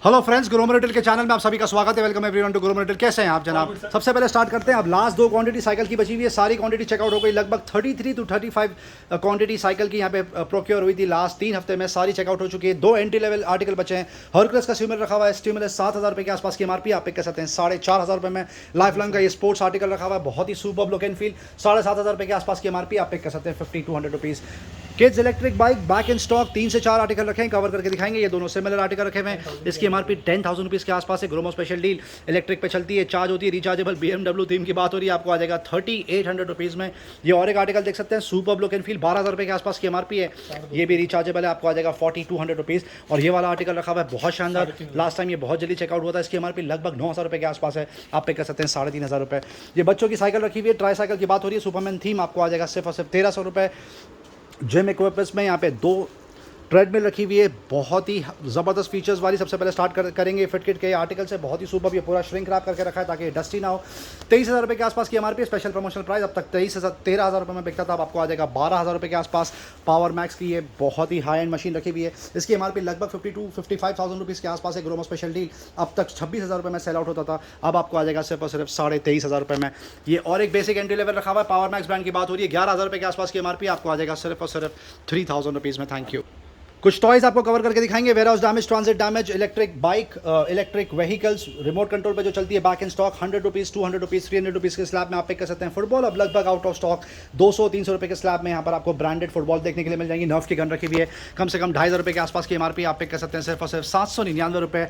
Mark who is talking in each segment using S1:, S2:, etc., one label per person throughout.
S1: Hello friends, Gromor Retail के channel में आप सभी का स्वागत है। Welcome everyone to Gromor Retail. कैसे हैं आप जनाब? सबसे पहले स्टार्ट करते हैं। अब लास्ट दो क्वांटिटी साइकिल की बची हुई है, सारी क्वांटिटी चेकआउट हो गई। लगभग 33 टू 35 क्वांटिटी साइकिल की यहाँ पे प्रोक्योर हुई थी लास्ट 3 हफ्ते में, सारी चेकआउट हो चुकी है। 2 एंट्री लेवल आर्टिकल बचे हैं। हरकुलस का स्टीमर रखा हुआ है, स्टीमर 7,000 रुपये के आसपास की एमआरपी, आप पिक कर सकते हैं 4,500 रुपये में। लाइफ लॉन्ग का ये स्पोर्ट्स आर्टिकल रखा हुआ है, बहुत ही सुपर लुक एंड फील, 7,500 रुपये के आसपास की एमआरपी, आप पिक कर सकते हैं 50-200 rupees. Kids electric bike back in stock 3 से 4 आर्टिकल रखे हैं, कवर करके दिखाएंगे। ये दोनों सिमिलर आर्टिकल रखे हुए हैं। इसकी एमआरपी 10,000 रुपीज़ के आसपास है। ग्रोमो स्पेशल डील, इलेक्ट्रिक पे चलती है, चार्ज होती है, रिचार्जेबल। BMW थीम की बात हो रही है, आपको आ जाएगा 3,800 रुपीज़ में। ये और एक आर्टिकल देख सकते हैं, सुपर लुक एंड फील, 12,000 रुपये के आसपास की एमआरपी है। ये भी रिचार्जेबल है, आपको आ जाएगा 40-200 रुपीज़। और ये वाला आर्टिकल रखा हुआ है, बहुत शानदार, लास्ट टाइम ये बहुत जल्दी चेकआउट हुआ था। इसकी एमआरपी लगभग 9,000 रुपये के आसपास है, आप पे कर सकते हैं 3,500 रुपये। ये बच्चों की साइकिल रखी हुई है, ट्राई साइकिल की बात हो रही है, सुपरमैन थीम, आपको आ जाएगा सिर्फ और सिर्फ 1,300 रुपये। जिम इक्विपमेंट्स में यहाँ पे 2 ट्रेडमिल रखी हुई है, बहुत ही ज़बरदस्त फीचर्स वाली। सबसे पहले स्टार्ट करेंगे फिटकिट के आर्टिकल से, बहुत ही सुपर, ये पूरा श्रिंक रैप करके रखा है ताकि डस्टी ना हो। 23,000 रुपये के आसपास की एमआरपी, स्पेशल प्रमोशनल प्राइस अब तक 13,000 रुपये में बिकता था, अब आपको आ जाएगा 12,000 रुपये के आसपास। पावर मैक्स की ये बहुत ही हाई एंड मशीन रखी हुई है, इसकी एमआरपी लगभग 52-55,000 रुपीज़ के आसपास है। ग्रोमो स्पेशल डील अब तक 26,000 रुपये में सेल आउट होता था, अब आपको आ जाएगा सिर्फ और सिर्फ 23,500 रुपये में। ये और एक बेसिक एंट्री लेवल रखा हुआ है, पावर मैक्स ब्रांड की बात हो रही है, 11,000 रुपये के आसपास की एमआरपी, आपको आ जाएगा सिर्फ और सिर्फ 3,000 रुपीज़ में। Thank you. कुछ टॉयज आपको कवर करके दिखाएंगे। Warehouse damage, transit damage, electric bike, electric vehicles, remote control पे जो चलती है back in stock, 100 rupees, 200 rupees, 300 rupees के स्लैब में आप पिक कर सकते हैं। फुटबॉल अब लगभग आउट ऑफ स्टॉक, 200-300 रुपये के स्लैब में यहाँ पर आपको ब्रांडेड फुटबॉल देखने के लिए मिल जाएंगी। नर्फ की गन रखी हुई है, कम से कम 2,500 रुपये के आसपास की एमआरपी, आप पिक कर सकते हैं सिर्फ और सिर्फ 799 रुपये।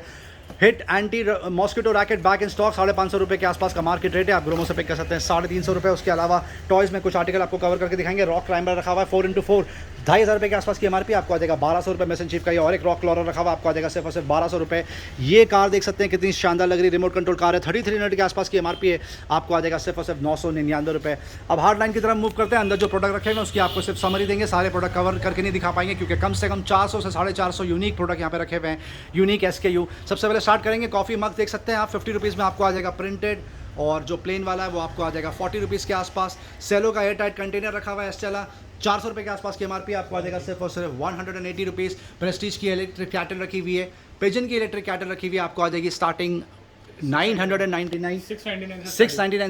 S1: Hit anti mosquito racket back in stock, 550 रुपये के आसपास का मार्केट रेट है, आप ग्रोमो से पिक कर सकते हैं 350 रुपये। उसके अलावा टॉयज़ में कुछ आर्टिकल आपको कवर करके दिखाएंगे। रॉक क्लाइंबर रखा हुआ है 4x4, 2,500 रुपये के आसपास की एमआरपी, आपको आ जाएगा 1,200 रुपये। मैसन चीफ का ये और एक रॉक क्लॉरर रखा हुआ, आपको आ जाएगा सिर्फ और सिर्फ 1,200 रुपये। ये कार देख सकते हैं कितनी शानदार लग रही है, रिमोट कंट्रोल कार है, 33 मिनट के आसपास की एमआरपी है, आपको आ जाएगा सिर्फ और सिर्फ 999 रुपये। अब हार्ड लाइन की तरफ मूव करते हैं। अंदर जो प्रोडक्ट रखे हैं उसकी आपको सिर्फ समरी देंगे, सारे प्रोडक्ट कवर करके नहीं दिखा पाएंगे क्योंकि कम से कम 400 से 450 यूनिक प्रोडक्ट यहाँ पे रखे हुए हैं, यूनिक SKU। सबसे पहले स्टार्ट करेंगे कॉफ़ी मग, देख सकते हैं आप 50 रुपीज़ में आपको आ जाएगा प्रिंटेड, और जो प्लेन वाला है वो आपको आ जाएगा 40 रुपीज़ के आसपास। सेलो का एयर टाइट कंटेनर रखा हुआ है एस्टेला, 400 रुपये के आसपास की एमआरपी, आपको आ जाएगा सिर्फ और सिर्फ 180 रुपीज़। प्रेस्टीज की इलेक्ट्रिक कैटल रखी हुई है, पिजन की इलेक्ट्रिक कैटल रखी हुई है, आपको आ जाएगी स्टार्टिंग 699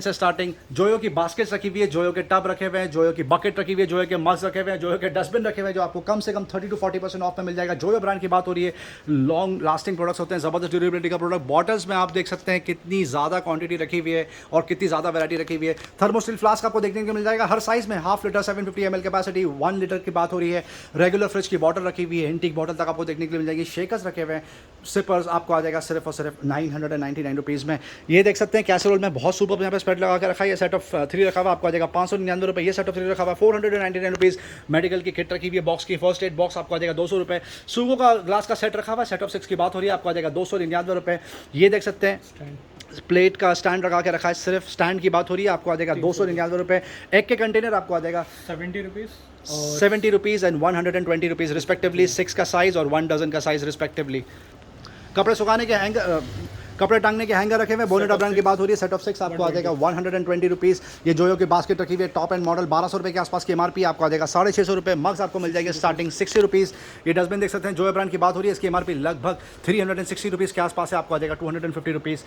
S1: से स्टार्टिंग। जोयो की बास्केट्स रखी हुई है, जोयो के टब रखे हुए हैं, जोयो की बकेट रखी हुई है, जोयो के मग्स रखे हुए हैं, जोयो के डस्टबिन रखे हुए हैं, जो आपको कम से कम 30 to 40% ऑफ में मिल जाएगा। जोयो ब्रांड की बात हो रही है, लॉन्ग लास्टिंग प्रोडक्ट्स होते हैं, ज़बरदस्त ड्यूरेबिलिटी का प्रोडक्ट। बॉटल्स में आप देख सकते हैं कितनी ज़्यादा क्वांटिटी रखी हुई है और कितनी ज़्यादा वैरायटी रखी हुई है। थर्मोस्टिल फ्लास्क आपको देखने को मिल जाएगा हर साइज़ में, 1/2 लीटर, 750 ml कैपेसिटी, 1 लीटर की बात हो रही है। रेगुलर फ्रिज की बॉटल रखी हुई है, एंटीक बॉटल तक आपको देखने के लिए मिल जाएगी। शेकर्स रखे हुए हैं, सिपर्स आपको आ जाएगा सिर्फ और सिर्फ 999 रुपीज़ में। ये देख सकते हैं कैसरोल में बहुत सुपर यहाँ पे स्प्रेड लगा के रखा है। ये सेट ऑफ 3 रखा हुआ, आपको आ जाएगा 599 रुपये। ये सेट ऑफ 3 रखा हुआ 499 रुपीज़। मेडिकल की किट रखी हुई है, बॉक्स की फर्स्ट एड बॉक्स, आपको आ जाएगा 200 रुपये। सूगो का ग्लास का सेट रखा हुआ, सेट ऑफ 6 की बात हो रही है, आपको आ जाएगा 299 रुपये। ये देख सकते हैं प्लेट का स्टैंड लगा के रखा है, सिर्फ स्टैंड की बात हो रही है, आपको आ जाएगा 299 रुपये। एग के कंटेनर आपको आ जाएगा
S2: 70 rupees,
S1: 70 rupees and 120 rupees respectively, 6 का साइज़ और 1 डजन का साइज़ रिस्पेक्टिवली। कपड़े सुखाने के हैंगर, कपड़े टांगने के हैंगर रखे हुए, बोनेटा ब्रांड की बात हो रही है, सेट ऑफ 6 आपको आ जाएगा 120 रुपीज़। ये जोयो की बास्केट रखी हुई है, टॉप एंड मॉडल, 1,200 रुपये के आसपास की एमआरपी, आपको आ जाएगा 650 रुपये। मग्स आपको मिल जाएंगे स्टार्टिंग 60 रुपीज़। ये डस्टबिन देख सकते हैं, जोयो ब्रांड की बात हो रही है, इसकी एमआरपी लगभग 360 रुपीज़ के आसपास है, आपको आ जाएगा 250 रुपीज़।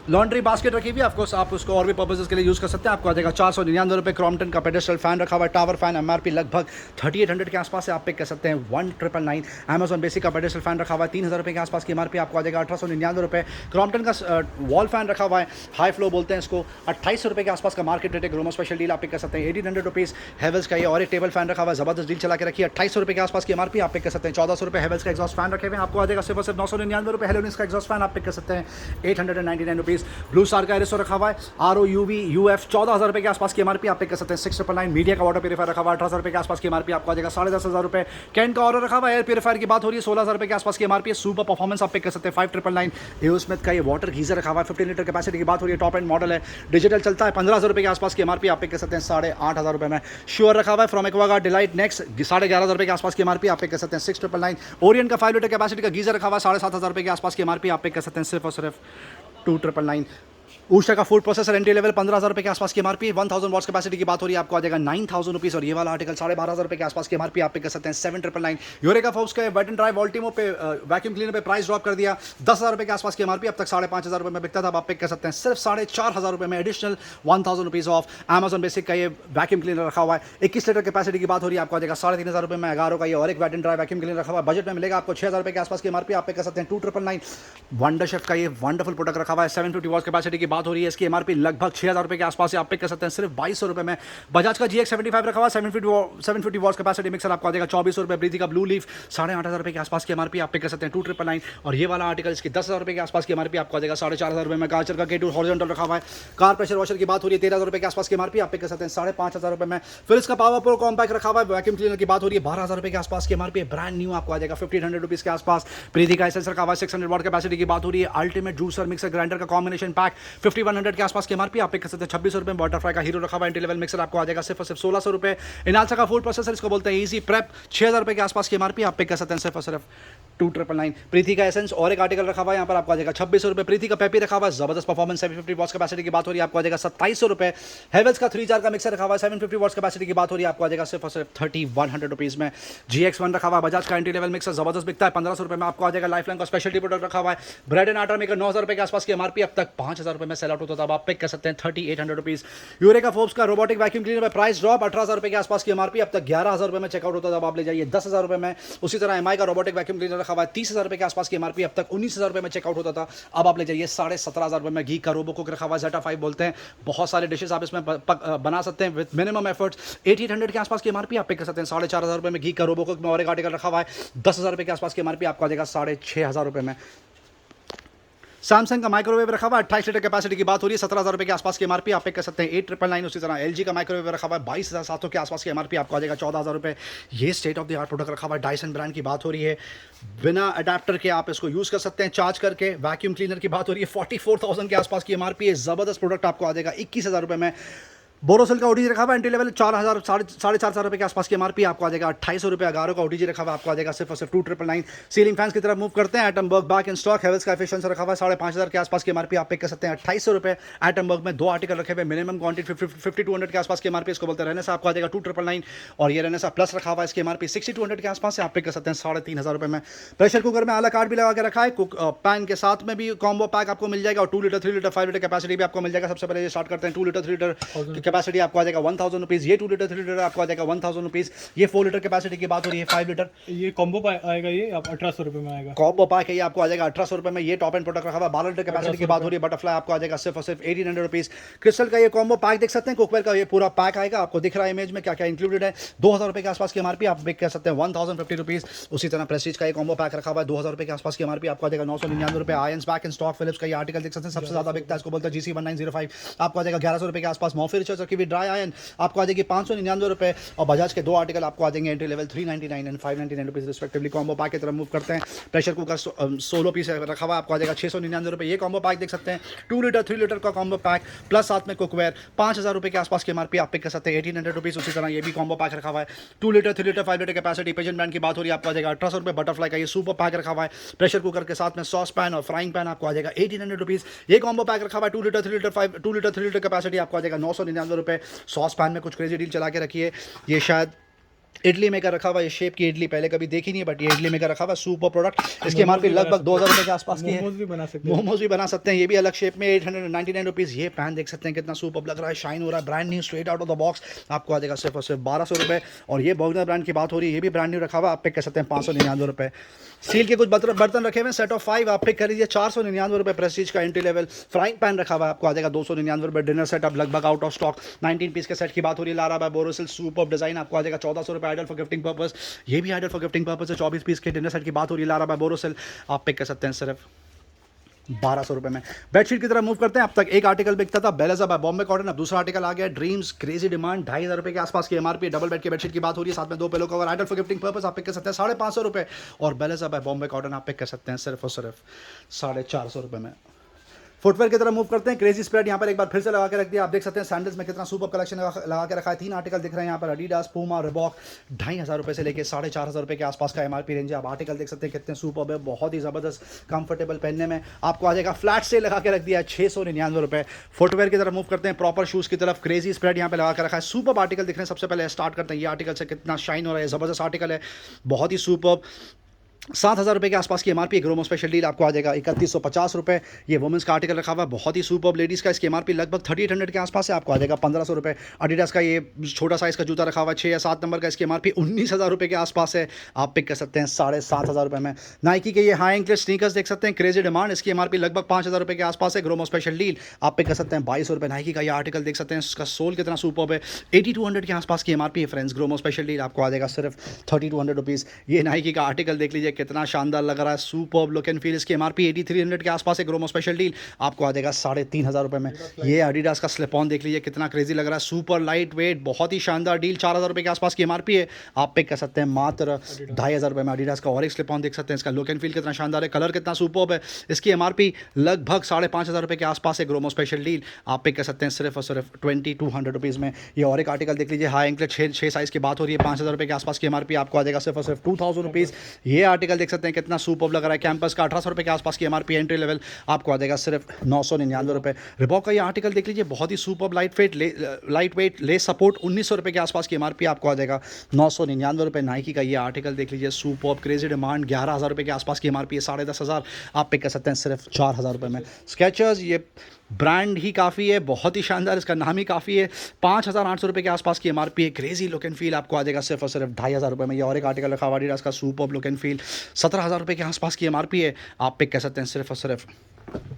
S1: लॉन्ड्री बास्केट रखी हुई है, ऑफकोर्स आप उसको और भी पर्पसेस के लिए यूज़ कर सकते हैं, आपको आ जाएगा 499 रुपये। क्रॉम्पटन का पेडेस्टल फैन रखा हुआ है, टावर फैन, एमआरपी लगभग 3800 के आसपास है, आप पिक कर सकते हैं 1999। अमेजॉन बेसिक का पेडेस्टल फैन रखा हुआ है, 3,000 रुपये के आसपास की एमआरपी, आपको आ जाएगा 1899 रुपये। क्रॉम्पटन का वॉल फैन रखा हुआ है, हाई फ्लो बोलते हैं इसको, 2800 रुपये के आसपास का मार्केट रेट है। ग्रोमो स्पेशल डील आप पिक कर सकते हैं 1800 रुपीज़। हेवल्स का ये और एक टेबल फैन रखा हुआ है, ज़बरदस्त डील चला के रखी है, 2800 रुपये के आसपास की एमआरपी, आप पिक कर सकते हैं 1400 रुपये। हेवल्स का एग्जॉस्ट फैन रखे हुए हैं, आपको आ जाएगा सिर्फ 999 रुपये। हेलोनिस का एग्जॉस्ट फैन आप पिक कर सकते हैं 899 रुपीज़। ब्लू स्टार का एरिसो रखा हुआ है, ROUV UF 14,000 रुपये के आसपास की एमआरपी, आप पिक कर सकते हैं 699। मीडिया का वाटर प्यूरीफायर रखा हुआ है, 18,000 रुपये के आसपास की एमआरपी, आपको आ जाएगा 10,500 रुपये। कैन का ऑर्डर रखा हुआ है, एयर प्यूरीफायर की बात हो रही है, 16,000 रुपये के आसपास की एमआरपी, सुपर परफॉर्मेंस, आप पिक कर सकते हैं 5,999। एओ स्मिथ का ये वाटर गीजर रखा हुआ है, 15 लीटर कैपेसिटी की बात हो रही है, टॉप एंड मॉडल है, डिजिटल चलता है, 15,000 रुपये के आसपास की एमआरपी, आप पिक कर सकते हैं 8,500 रुपये में। श्योर रखा हुआ है, फ्रॉम एक्वागार्ड डिलाइट नेक्स्ट 11,500 रुपये के आसपास की एमआरपी, आप पिक कर सकते हैं 6,999। ओरियन का 5 लीटर कैपेसिटी का गीजर रखा हुआ है, 7,500 रुपये के आसपास की एमआरपी, आप पिक कर सकते हैं सिर्फ और सिर्फ 2,999। ऊषा का फूड प्रोसेसर एंट्री लेवल 15,000 रुपये के आसपास की एमआरपी, 1000 वॉट्स कैपेसिटी की बात हो रही है, आपको आ जाएगा 9,000 रुपीज़। और ये वाला आर्टिकल 12,500 रुपये के आसपास की एमआरपी आप पे कर सकते हैं 7,999। यूरेका फोर्ब्स का वेट एंड ड्राई वोल्टिमो पे वैक्यूम क्लीनर पे प्राइस ड्रॉप कर दिया, 10,000 रुपये के आसपास की एमआरपी, अब तक 5,500 रुपये में बिकता था, अब आप पे कर सकते हैं सिर्फ 4,500 रुपये में additional 1,000 rupees of. Amazon basic का ये वैक्यूम क्लीनर रखा हुआ है, 21 लीटर कैपेसिटी की बात हो रही है, आपको आ जाएगा 3,500 रुपये में। एगारो का ये और एक wet and dry vacuum cleaner रखा हुआ है, बजट में मिलेगा आपको 6,000 रुपये के आसपास की एमआरपी, आप पे कर सकते हैं 2,999। वंडर शेफ का ये वंडरफुल प्रोडक्ट रखा हुआ है, 750 वॉट्स कैपेसिटी की बात हो रही है, इसकी एमआरपी लगभग 6,000 रुपये के आसपास से आप पे कर सकते हैं सिर्फ 2,200 रुपये में। बजाज का GX75 रखा हुआ है, 750 वॉट्स कैपेसिटी मिक्सर आपको आ जाएगा 2,400 रुपये। प्रीति का ब्लू लीफ 8,500 रुपये के आसपास की एमआरपी, आप पे कर सकते हैं 2,999। और ये वाला आर्टिकल इसकी 10,000 रुपये के आसपास की एमआरपी, आपको आ जाएगा 4,500 रुपये में। कार्चर का K2 हॉरिजॉन्टल रखा हुआ है, कार प्रेशर वॉशर की बात हो रही है, 13,000 रुपये के आसपास की एमआरपी, आप पे कर सकते हैं 5,500 रुपये में। फिर इसका पावर प्रो कॉम्पैक्ट रखा हुआ है, वैक्यूम क्लीनर की बात हो रही है, 12,000 रुपये के आसपास की एमआरपी, ब्रांड न्यू, आपको आ जाएगा 1,500 रुपीज़ के आसपास। प्रीति का एसेंस रखा हुआ है, 600 वॉट कैपेसिटी की बात हो रही है, अल्टीमेट जूसर मिक्सर ग्राइंडर का कॉम्बिनेशन पैक 5,100 के आसपास की एमआरपी, आप पे कर सकते हैं 26 रुपये में। बटरफ्लाई का हीरो रखा हुआ है, एंट्री लेवल मिक्सर आपको आ जाएगा सिर्फ और सिर्फ 1,600 रुपये। इनालसा का फूड प्रोसेसर, इसको बोलते हैं इजी प्रेप, 6,000 रुपये के आसपास की एमआरपी, आप पे कर सकते हैं सिर्फ और सिर्फ 2,999। प्रीति का एसेंस और एक आर्टिकल रखा हुआ है, यहाँ पर आपको आ जाएगा 2600 रुपये। प्रीति का पेपी रखा हुआ है, जबरदस्त परफॉर्मेंस 750 वॉट्स कैपेसिटी की बात हो रही है, आपको आ जाएगा 2,700 रुपये। हेवल्स का 3 जार का मिक्सर रखा हुआ है, 750 वॉट्स कैपेसिटी की बात हो रही है, आपको आ जाएगा सिर्फ और सिर्फ 3,100 रुपीज़ में। GX1 रखा हुआ है, बजाज का एंट्री लेवल मिक्सर, जबरदस्त बिकता है, 1,500 रुपये में आपको आ जाएगा। लाइफलाइन का स्पेशलिटी प्रोडक्ट रखा हुआ है, ब्रेड एंड आटा मेकर 9,000 रुपये के आसपास की एमआरपी, अब तक 5,000 रुपये में सेल आउट होता था, अब आप पिक कर सकते हैं 3,800 रुपीज़। यूरेका फोर्ब्स का रोबोटिक वैक्यूम क्लीनर पर प्राइस ड्रॉप, 18,000 रुपये के आसपास की एमआरपी, अब तक 11,000 रुपये में चेकआउट होता था, अब आप ले जाइए 10,000 रुपये में। उसी तरह MI का रोबोटिक वैक्यूम क्लीनर रखा हुआ है, 30,000 रुपये के आसपास की एमआरपी, अब तक 19,000 रुपये में चेकआउट होता था, अब आप ले जाइए 17,500 रुपये में। घी का रोबो कुक रखा हुआ है, Zeta 5 बोलते हैं, बहुत सारे डिशेस आप इसमें बना सकते हैं विद मिनिमम एफर्ट्स। 8,800 के आसपास की एमआरपी, आप पे कर सकते हैं 4,500 रुपये में। घी का रोबो कुक में और एक आर्टिकल रखा हुआ है, 10,000 रुपये के आसपास की एमआरपी, आपको आ जाएगा 6,500 रुपये में। सैमसंग का माइक्रोवेव रखा हुआ है, 28 लीटर कैपेसिटी की बात हो रही है, 17,000 रुपये के आसपास की एमआरपी, आप पे कर सकते हैं 8,999। उसी तरह LG का माइक्रोवेव रखा हुआ है, 22,700 के आसपास की एमआरपी, आपको आ जाएगा 14,000 रुपये। ये state of the art product रखा हुआ है, डायसन ब्रांड की बात हो रही है, बिना अडेप्टर के आप इसको यूज़ कर सकते हैं चार्ज करके। वैक्यूम क्लीनर की बात हो रही है, 44,000 के आसपास की एमआरपी है, ज़बरदस्त प्रोडक्ट आपको आ जाएगा 21,000 रुपये में। बोरोसिल का OTG रखा हुआ है, एंट्री लेवल 4,500 रुपये के आसपास की एमआरपी, आपको आ जाएगा 2,800 रुपये। अगारो का OTG रखा हुआ है, आपको आ जाएगा सिर्फ और सिर्फ 2,999। सीलिंग फैंस की तरफ मूव करते हैं, Atomberg back in stock. Havells का एफिशिएंसी रखा हुआ है, 5,500 के आसपास की एमआरपी, आप पे कर सकते हैं 2,800 रुपये। एटमबर्ग में 2 आर्टिकल रखे हुए, मिनिमम क्वांटिटी 5200 के आसपास की एमआरपी, इसको बोलते हैं रहने से, आपको आ जाएगा 2,999। और ये रहने से प्लस रखा हुआ है, इसकी एमआरपी 6,200 के आसपास से, आप पे कर सकते हैं 3,500 रुपये में। प्रेशर कुकर में आला कार्ड भी लगा के रखा है, पैन के साथ में भी कॉम्बो पैक आपको मिल जाएगा, और 2 लीटर 3 लीटर 5 लीटर कैपेसिटी भी आपको मिल जाएगा। सबसे पहले ये स्टार्ट करते हैं 2 लीटर 3 लीटर की कैपेसिटी, आपको आ जाएगा 1,000 रुपीज़। ये 2 लीटर 3 लीटर आपको आ जाएगा 1,000 रुपीज़। ये 4 लीटर कैपेसिटी की बात हो रही है, 5 लीटर
S2: ये कॉम्बो आएगा, ये आप 1,800 रुपये में आएगा।
S1: कॉम्बो पैक है, ये आपको आ जाएगा 1,800 रुपये में। ये टॉप एंड प्रोडक्ट रखा हुआ है, 12 लीटर कैपेसिटी की बात हो रही है, बटरफ्लाई आपको आ जाएगा सिर्फ और सिर्फ 1,800 रुपीज़। क्रिस्टल का ये कॉम्बो पैक देख सकते हैं, कुकवेयर का ये पूरा पैक आएगा, आपको दिख रहा है इमेज में क्या क्या इंक्लूडेड है। 2,000 रुपये के आसपास की एमआरपी, आप पिक कर सकते हैं 1,050 रुपीज़। उसी तरह प्रेस्टीज का ये कॉम्बो पैक रखा हुआ है, 2,000 रुपये के आसपास की एमआरपी, आपको आ जाएगा 999 रुपये। Irons back in stock, Philips का ये आर्टिकल देख सकते हैं, सबसे ज़्यादा बिकता है, इसको बोलते हैं GC1905, आपको आ जाएगा 1,100 रुपये के आसपास। मॉफी रिचर्स की भी ड्राई आयन आपको आ जाएगी 599 रुपये। और बजाज के 2 आर्टिकल आपको आ जाएंगे entry level 399 and 599 rupees respectively. Combo pack की तरफ मूव करते हैं। प्रेशर कुकर 16 पीस रखा हुआ है, आपको आ जाएगा 699 रुपये। ये कॉम्बो पैक देख सकते हैं, 2 लीटर 3 लीटर का कॉम्बो पैक प्लस साथ में कुकवेयर, 5,000 रुपये के आसपास की एमआरपी, आप पिक कर सकते हैं 1,800 रुपीज़। उसी तरह ये भी कॉम्बो पैक रखा हुआ है, 2 litre 3 litre 5 litre capacity, pigeon brand की बात हो रही है, आपको आ जाएगा 1,800 रुपये। बटरफ्लाई का ये सुपर पैक रखा हुआ है, प्रेशर कुकर के साथ में सॉस पैन और फ्राइंग पैन, आपको आ जाएगा 1,800 रुपीज़। ये कॉम्बो पैक रखा हुआ है, 2 लीटर 3 लीटर कैपेसिटी, आपको आ जाएगा 999 रुपये। सॉस पैन में कुछ क्रेजी डील चला के रखी है, ये शायद इडली मेकर रखा हुआ, ये शेप की इडली पहले कभी देखी नहीं है, बट ये इडली मेकर रखा हुआ, सुपर प्रोडक्ट। इसकी एमआरपी लगभग 2,000 रुपये के आसपास की है।
S2: मोमोज भी बना सकते हैं,
S1: मोमोज भी बना सकते हैं, ये भी अलग शेप में 899 रुपीज़। ये पैन देख सकते हैं कितना सुपर लग रहा है, शाइन हो रहा है, brand new straight out of the box, आपको आ जाएगा सिर्फ और सिर्फ 1,200 रुपये। और ये बर्गनर ब्रांड की बात हो रही है, ये भी ब्रांड न्यू रखा हुआ, आप पिक कर सकते हैं 599 रुपये। स्टील के कुछ बर्तन रखे हुए हैं, सेट ऑफ 5, आप पिक कर लीजिए 499 रुपये। प्रेस्टीज का एंट्री लेवल फ्राइंग पैन रखा हुआ है, आपको आ जाएगा 299 रुपये। डिनर सेट अब लगभग आउट ऑफ स्टॉक, 19 पीस के सेट की बात हो रही है, Lara by Borosil super design, आपको आ जाएगा 1,400 रुपये। आइडल फॉर गिफ्टिंग पर्पस, ये भी आइडल फॉर गिफ्टिंग पर्पस है, 24 पीस के डिनर सेट की बात हो रही है, लारा बाय बोरोसिल, आप पिक कर सकते हैं सिर्फ 1,200 रुपये में। बेडशीट की तरफ मूव करते हैं। अब तक एक आर्टिकल बिकता था बेलेजा बाय बॉम्बे कॉटन, अब दूसरा आर्टिकल आ गया ड्रीम्स क्रेजी डिमांड, 2,500 रुपये के आसपास की एमआरपी। डबल बेड की बेडशीट की बात हो रही है, साथ में 2 pillow cover, ideal for gifting purpose, आप पिक कर सकते हैं 550 रुपये। और बेलेजा बाय बॉम्बे कॉटन आप पिक कर सकते हैं सिर्फ और सिर्फ 450 रुपये में। फुटवेयर की तरफ मूव करते हैं। क्रेजी स्प्रेड यहाँ पर एक बार फिर से लगा के रख दिया। आप देख सकते हैं सैंडल्स में कितना सुपर कलेक्शन लगा के रखा है। 3 आर्टिकल दिख रहे हैं यहाँ पर, एडिडास, पूमा, रिबॉक। 2500 रुपये से लेकर 4500 रुपये के आसपास का एमआरपी रेंज है। आप आर्टिकल देख सकते हैं कितने सुपर है, बहुत ही ज़बरदस्त कंफर्टेबल पहनने में। आपको आ जाएगा फ्लैट सेल लगा के रख दिया है 699 रुपये। फुटवेयर की तरफ मूव करते हैं, प्रॉपर शूज़ की तरफ। क्रेजी स्प्रेड यहाँ पे लगा के रखा है। सुपर आर्टिकल दिख रहे हैं। सबसे पहले स्टार्ट करते हैं ये आर्टिकल से, कितना शाइन हो रहा है, ज़बरदस्त आर्टिकल है, बहुत ही सुपर। 7000 रुपये के आसपास की एमआरपी। ग्रोमो स्पेशल डील आपको आ जाएगा 3150 रुपये। ये वुमेंस का आर्टिकल रखा हुआ है, बहुत ही सुपर। लेडीज़ का इसकी एमआरपी लगभग 3800 के आसपास है, आपको आ जाएगा 1500 रुपये। एडिडास का ये छोटा साइज़ का जूता रखा हुआ है 6 या 7 नंबर का, इसकी एमआरपी 19000 रुपये के आसपास है, आप पिक कर सकते हैं 7500 रुपये में। नाइकी के ये हाई एंकल स्नीकर्स देख सकते हैं, क्रेजी डिमांड, इसकी एमआरपी लगभग 5000 रुपये के आसपास है। ग्रोमो स्पेशल डील आप पिक कर सकते हैं 2200 रुपये। नाइकी का ये आर्टिकल देख सकते हैं, इसका सोल कितना सुपर है, 8200 के आसपास की एमआरपी है फ्रेंड्स। ग्रोमो स्पेशल डील आपको आ जाएगा सिर्फ 3200 रुपीज़। ये नाइकी का आर्टिकल देख लीजिए, कितना शानदार लग रहा है, सुपर लुक एंड फील। इसकी एमआरपी 8300 के आसपास है। ग्रोमो स्पेशल डील आपको आ जाएगा 3500 रुपये में। ये एडिडास का स्लिप ऑन देख लीजिए, कितना क्रेजी लग रहा है, सुपर लाइट वेट, बहुत ही शानदार डील। 4000 रुपये के आसपास की एमआरपी है, आप पिक कर सकते हैं मात्र 2500 रुपये में। एडिडास का और एक स्लिप ऑन देख सकते हैं, इसका लुक एंड फील कितना शानदार है, कलर कितना सुपर है। इसकी एमआरपी लगभग 5500 रुपये के आसपास है। ग्रोमो स्पेशल डील आप पिक कर सकते हैं सिर्फ और सिर्फ 2200 रुपीज़ में। ये और एक आर्टिकल देख लीजिए, हाई एंकल 6 साइज़ की बात हो रही है, 5000 रुपये के आसपास की एमआरपी, आपको आ जाएगा सिर्फ और सिर्फ 2000 रुपीज़। ये आर्टिकल देख सकते हैं कितना सुपर लग रहा है, कैंपस का 1800 रुपये के आसपास की एमआरपी, एंट्री लेवल, आपको आ जाएगा सिर्फ 999 रुपये। रिबॉक का ये आर्टिकल देख लीजिए, बहुत ही सुपर लाइट वेट ले सपोर्ट, 1900 रुपये के आसपास की एमआरपी, आपको आ जाएगा 999 रुपये। नाइकी का ये आर्टिकल देख लीजिए, सुपर क्रेजी डिमांड, 11000 रुपये के आसपास की एमआरपी है, 10500, आप पिक कर सकते हैं सिर्फ 4000 रुपये में। स्केचर्स, ये ब्रांड ही काफ़ी है, बहुत ही शानदार, इसका नाम ही काफ़ी है, 5800 रुपये के आसपास की एमआरपी है। क्रेजी लुक एंड फील आपको आ जाएगा सिर्फ और सिर्फ 2500 रुपये में। ये और एक आर्टिकल रखा हुआ है एडिडास का, सुपर लुक एंड फील, 17000 रुपये के आसपास की एमआरपी है, आप पिक कर सकते हैं सिर्फ और सिर्फ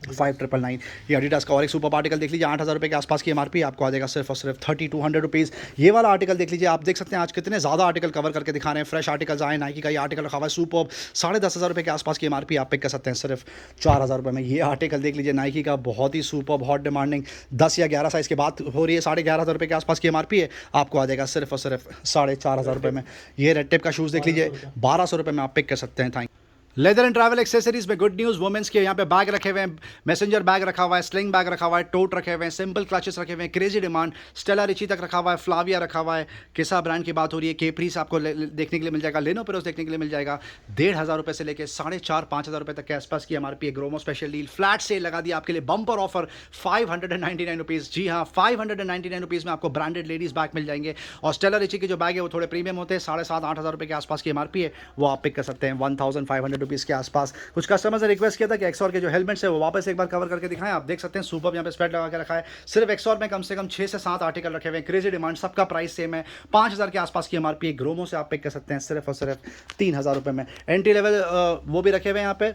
S1: 5999। ये एडिडास का और एक सुपर आर्टिकल देख लीजिए, 8000 रुपये के आसपास की एमआरपी, आपको आ जाएगा सिर्फ और सिर्फ 3200 रुपीज़। ये वाला आर्टिकल देख लीजिए, आप देख सकते हैं आज कितने ज़्यादा आर्टिकल कवर करके दिखा रहे हैं, फ्रेश आर्टिकल्स आए। नाइकी का ये आर्टिकल रखा हुआ है सुपर, 10500 रुपये के आसपास की एमआरपी, आप पिक कर सकते हैं सिर्फ 4000 रुपये में। ये आर्टिकल देख लीजिए नाइकी का, बहुत ही सुपर, बहुत डिमांडिंग, 10 या 11 साइज़ की बात हो रही है, 11,500 रुपये के आसपास की एमआरपी है, आपको आ जाएगा सिर्फ और सिर्फ 4500 रुपये में। ये रेड टेप का शूज़ देख लीजिए, 1200 रुपये में आप पिक कर सकते हैं। Thank leather and travel accessories में गुड न्यूज़, वुमेंस के यहाँ पे बैग रखे हुए हैं, मैसेंजर बैग रखा हुआ है, स्लिंग बैग रखा हुआ है, टोट रखे हुए हैं, सिंपल क्लचेस रखे हुए हैं, क्रेजी डिमांड, स्टेला रिची तक रखा हुआ है, फ्लाविया रखा हुआ है, किसा ब्रांड की बात हो रही है, केप्रीस आपको देखने के लिए मिल जाएगा, लेनो पेरोस देखने के लिए मिल जाएगा 1500 रुपये से लेकर 4500 रुपये तक के आसपास की एमआरपी है। Gromo special deal flat cell लगा दिया आपके लिए, बम्पर ऑफर 599 रुपीज़। जी हाँ, 599 रुपीज़ में आपको ब्रांडेड लेडीज़ बैग मिल जाएंगे। और स्टेला रिची के जो बैग है वो थोड़े प्रीमियम होते हैं, 7,500-8,000 रुपये के आसपास की एमआरपी है, वो आप पिक कर सकते हैं 1500 रुपीज़ के आसपास। कुछ कस्टमर्स ने रिक्वेस्ट किया था कि एक्सॉर के जो हेलमेट्स है वो वापस एक बार कवर करके दिखाएं। आप देख सकते हैं सुपर यहाँ पे स्प्रेड लगा के रखा है। सिर्फ एक्सॉर में कम से कम 6 से 7 आर्टिकल रखे हुए हैं, क्रेजी डिमांड, सबका प्राइस सेम है, 5000 के आसपास की एमआरपी है। ग्रोमो से आप पिक कर सकते हैं सिर्फ और सिर्फ 3000 रुपये में। एंट्री लेवल वो भी रखे हुए हैं यहाँ पे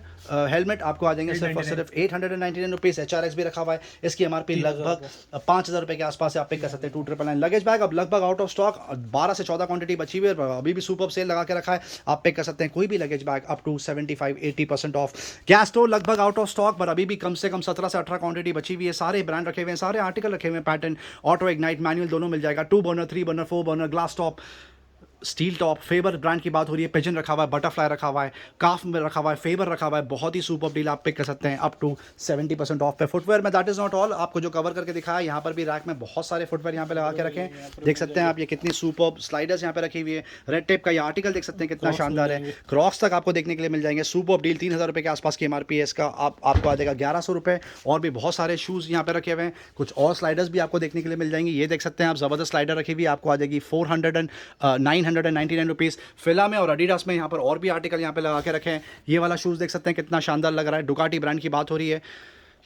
S1: हेलमेट, आपको आ जाएंगे सिर्फ और सिर्फ 899 रुपीज़। HRX भी रखा हुआ है, इसकी एमआरपी लगभग 5000 रुपये के आसपास से आप पिक कर सकते हैं। 2999 लगेज बैग अब लगभग आउट ऑफ स्टॉक, 12 से 14 क्वांटिटी बची हुई है, अभी भी सुपर सेल लगा के रखा है, आप पिक कर सकते हैं कोई भी luggage bag up to 75-80% off. Gas stove लगभग आउट ऑफ स्टॉक, पर अभी भी कम से कम 17 से 18 क्वांटिटी बची हुई है। सारे ब्रांड रखे हुए हैं, सारे आर्टिकल रखे हुए हैं, पैटर्न, ऑटो इग्नाइट, मैनुअल दोनों मिल जाएगा, 2 burner, 3 burner, 4 burner, glass top, steel top. Faber brand की बात हो रही है, पिजन रखा हुआ है, बटरफ्लाई रखा हुआ है, काफ में रखा हुआ है, फेबर रखा हुआ है, बहुत ही सुपर डील, आप पिक कर सकते हैं अप टू 70% ऑफ पे। फुटवेयर में दैट इज़ नॉट ऑल, आपको जो कवर करके दिखाया, यहाँ पर भी रैक में बहुत सारे फुटवेयर यहाँ पे लगा के रखे हैं, देख सकते हैं आप। ये कितनी सुपर स्लाइडर्स यहाँ पे रखी हुई है, रेड टेप का ये आर्टिकल देख सकते हैं कितना शानदार है, क्रॉक्स तक आपको देखने के लिए मिल जाएंगे। सुपर डील, 3000 रुपये के आसपास की एमआरपी है इसका, आपको आ जाएगा 1100 रुपये। और भी बहुत सारे शूज़ यहाँ पे रखे हुए हैं, कुछ और स्लाइडर्स भी आपको देखने के लिए मिल जाएंगे। ये देख सकते हैं आप, ज़बरदस्त स्लाइडर रखी हुई, आपको आ जाएगी 999 रुपीज़। फिला में और एडिडास में यहाँ पर और भी आर्टिकल यहाँ पे लगा के रखे हैं। ये वाला शूज़ देख सकते हैं कितना शानदार लग रहा है, डुकाटी ब्रांड की बात हो रही है,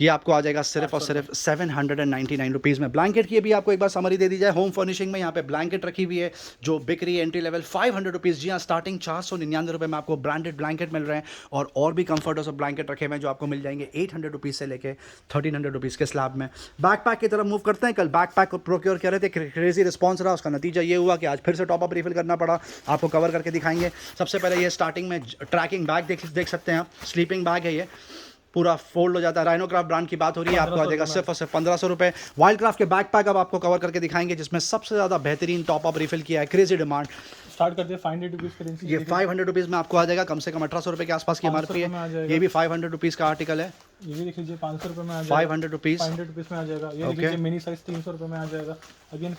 S1: ये आपको आ जाएगा सिर्फ और सिर्फ 799 रुपीज़ में। ब्लैंकेट की भी आपको एक बार समरी दे दी जाए, होम फर्निशिंग में यहाँ पे ब्लैंकेट रखी हुई है जो बिक रही है, एंट्री लेवल 500 रुपीज़। जी हाँ, स्टार्टिंग 499 रुपये में आपको ब्रांडेड ब्लैंकेट मिल रहे हैं। और भी कंफर्टर्स और ब्लैंकेट रखे हुए हैं जो आपको मिल जाएंगे 800 रुपीज़ से लेके 1300 रुपीज़ के स्लैब में। बैकपैक की तरफ मूव करते हैं। कल बैकपैक प्रोक्योर कर रहे थे, क्रेजी रिस्पॉन्स रहा, उसका नतीजा ये हुआ कि आज फिर से टॉप अप रिफिल करना पड़ा, आपको कवर करके दिखाएंगे। सबसे पहले ये स्टार्टिंग में ट्रैकिंग बैग देख सकते हैं आप, स्लीपिंग बैग है, ये पूरा फोल्ड हो जाता है, राइनोक्राफ्ट ब्रांड की बात हो रही है, आपको आ जाएगा सिर्फ और सिर्फ 1500 रुपये। वाइल्ड क्राफ्ट के बैकपैक अब आपको कवर करके दिखाएंगे जिसमें सबसे ज़्यादा बेहतरीन टॉप अप रिफिल किया है, क्रेजी डिमांड।
S2: स्टार्ट करते हैं 500 रुपीज़ के रेंज।
S1: ये 500 रुपीज़ में आपको आ जाएगा, कम से कम 1800 रुपये के आसपास की एमआरपी है। ये भी 500 रुपीज़ का आर्टिकल है,
S2: ये भी देख लीजिए 500 रुपये में आ जाएगा,
S1: 500 रुपीज़,
S2: 500 रुपीज़ में आ जाएगा। ये
S1: Okay.
S2: देख लीजिए मिनी साइज 300 रुपये में आ जाएगा, अगेन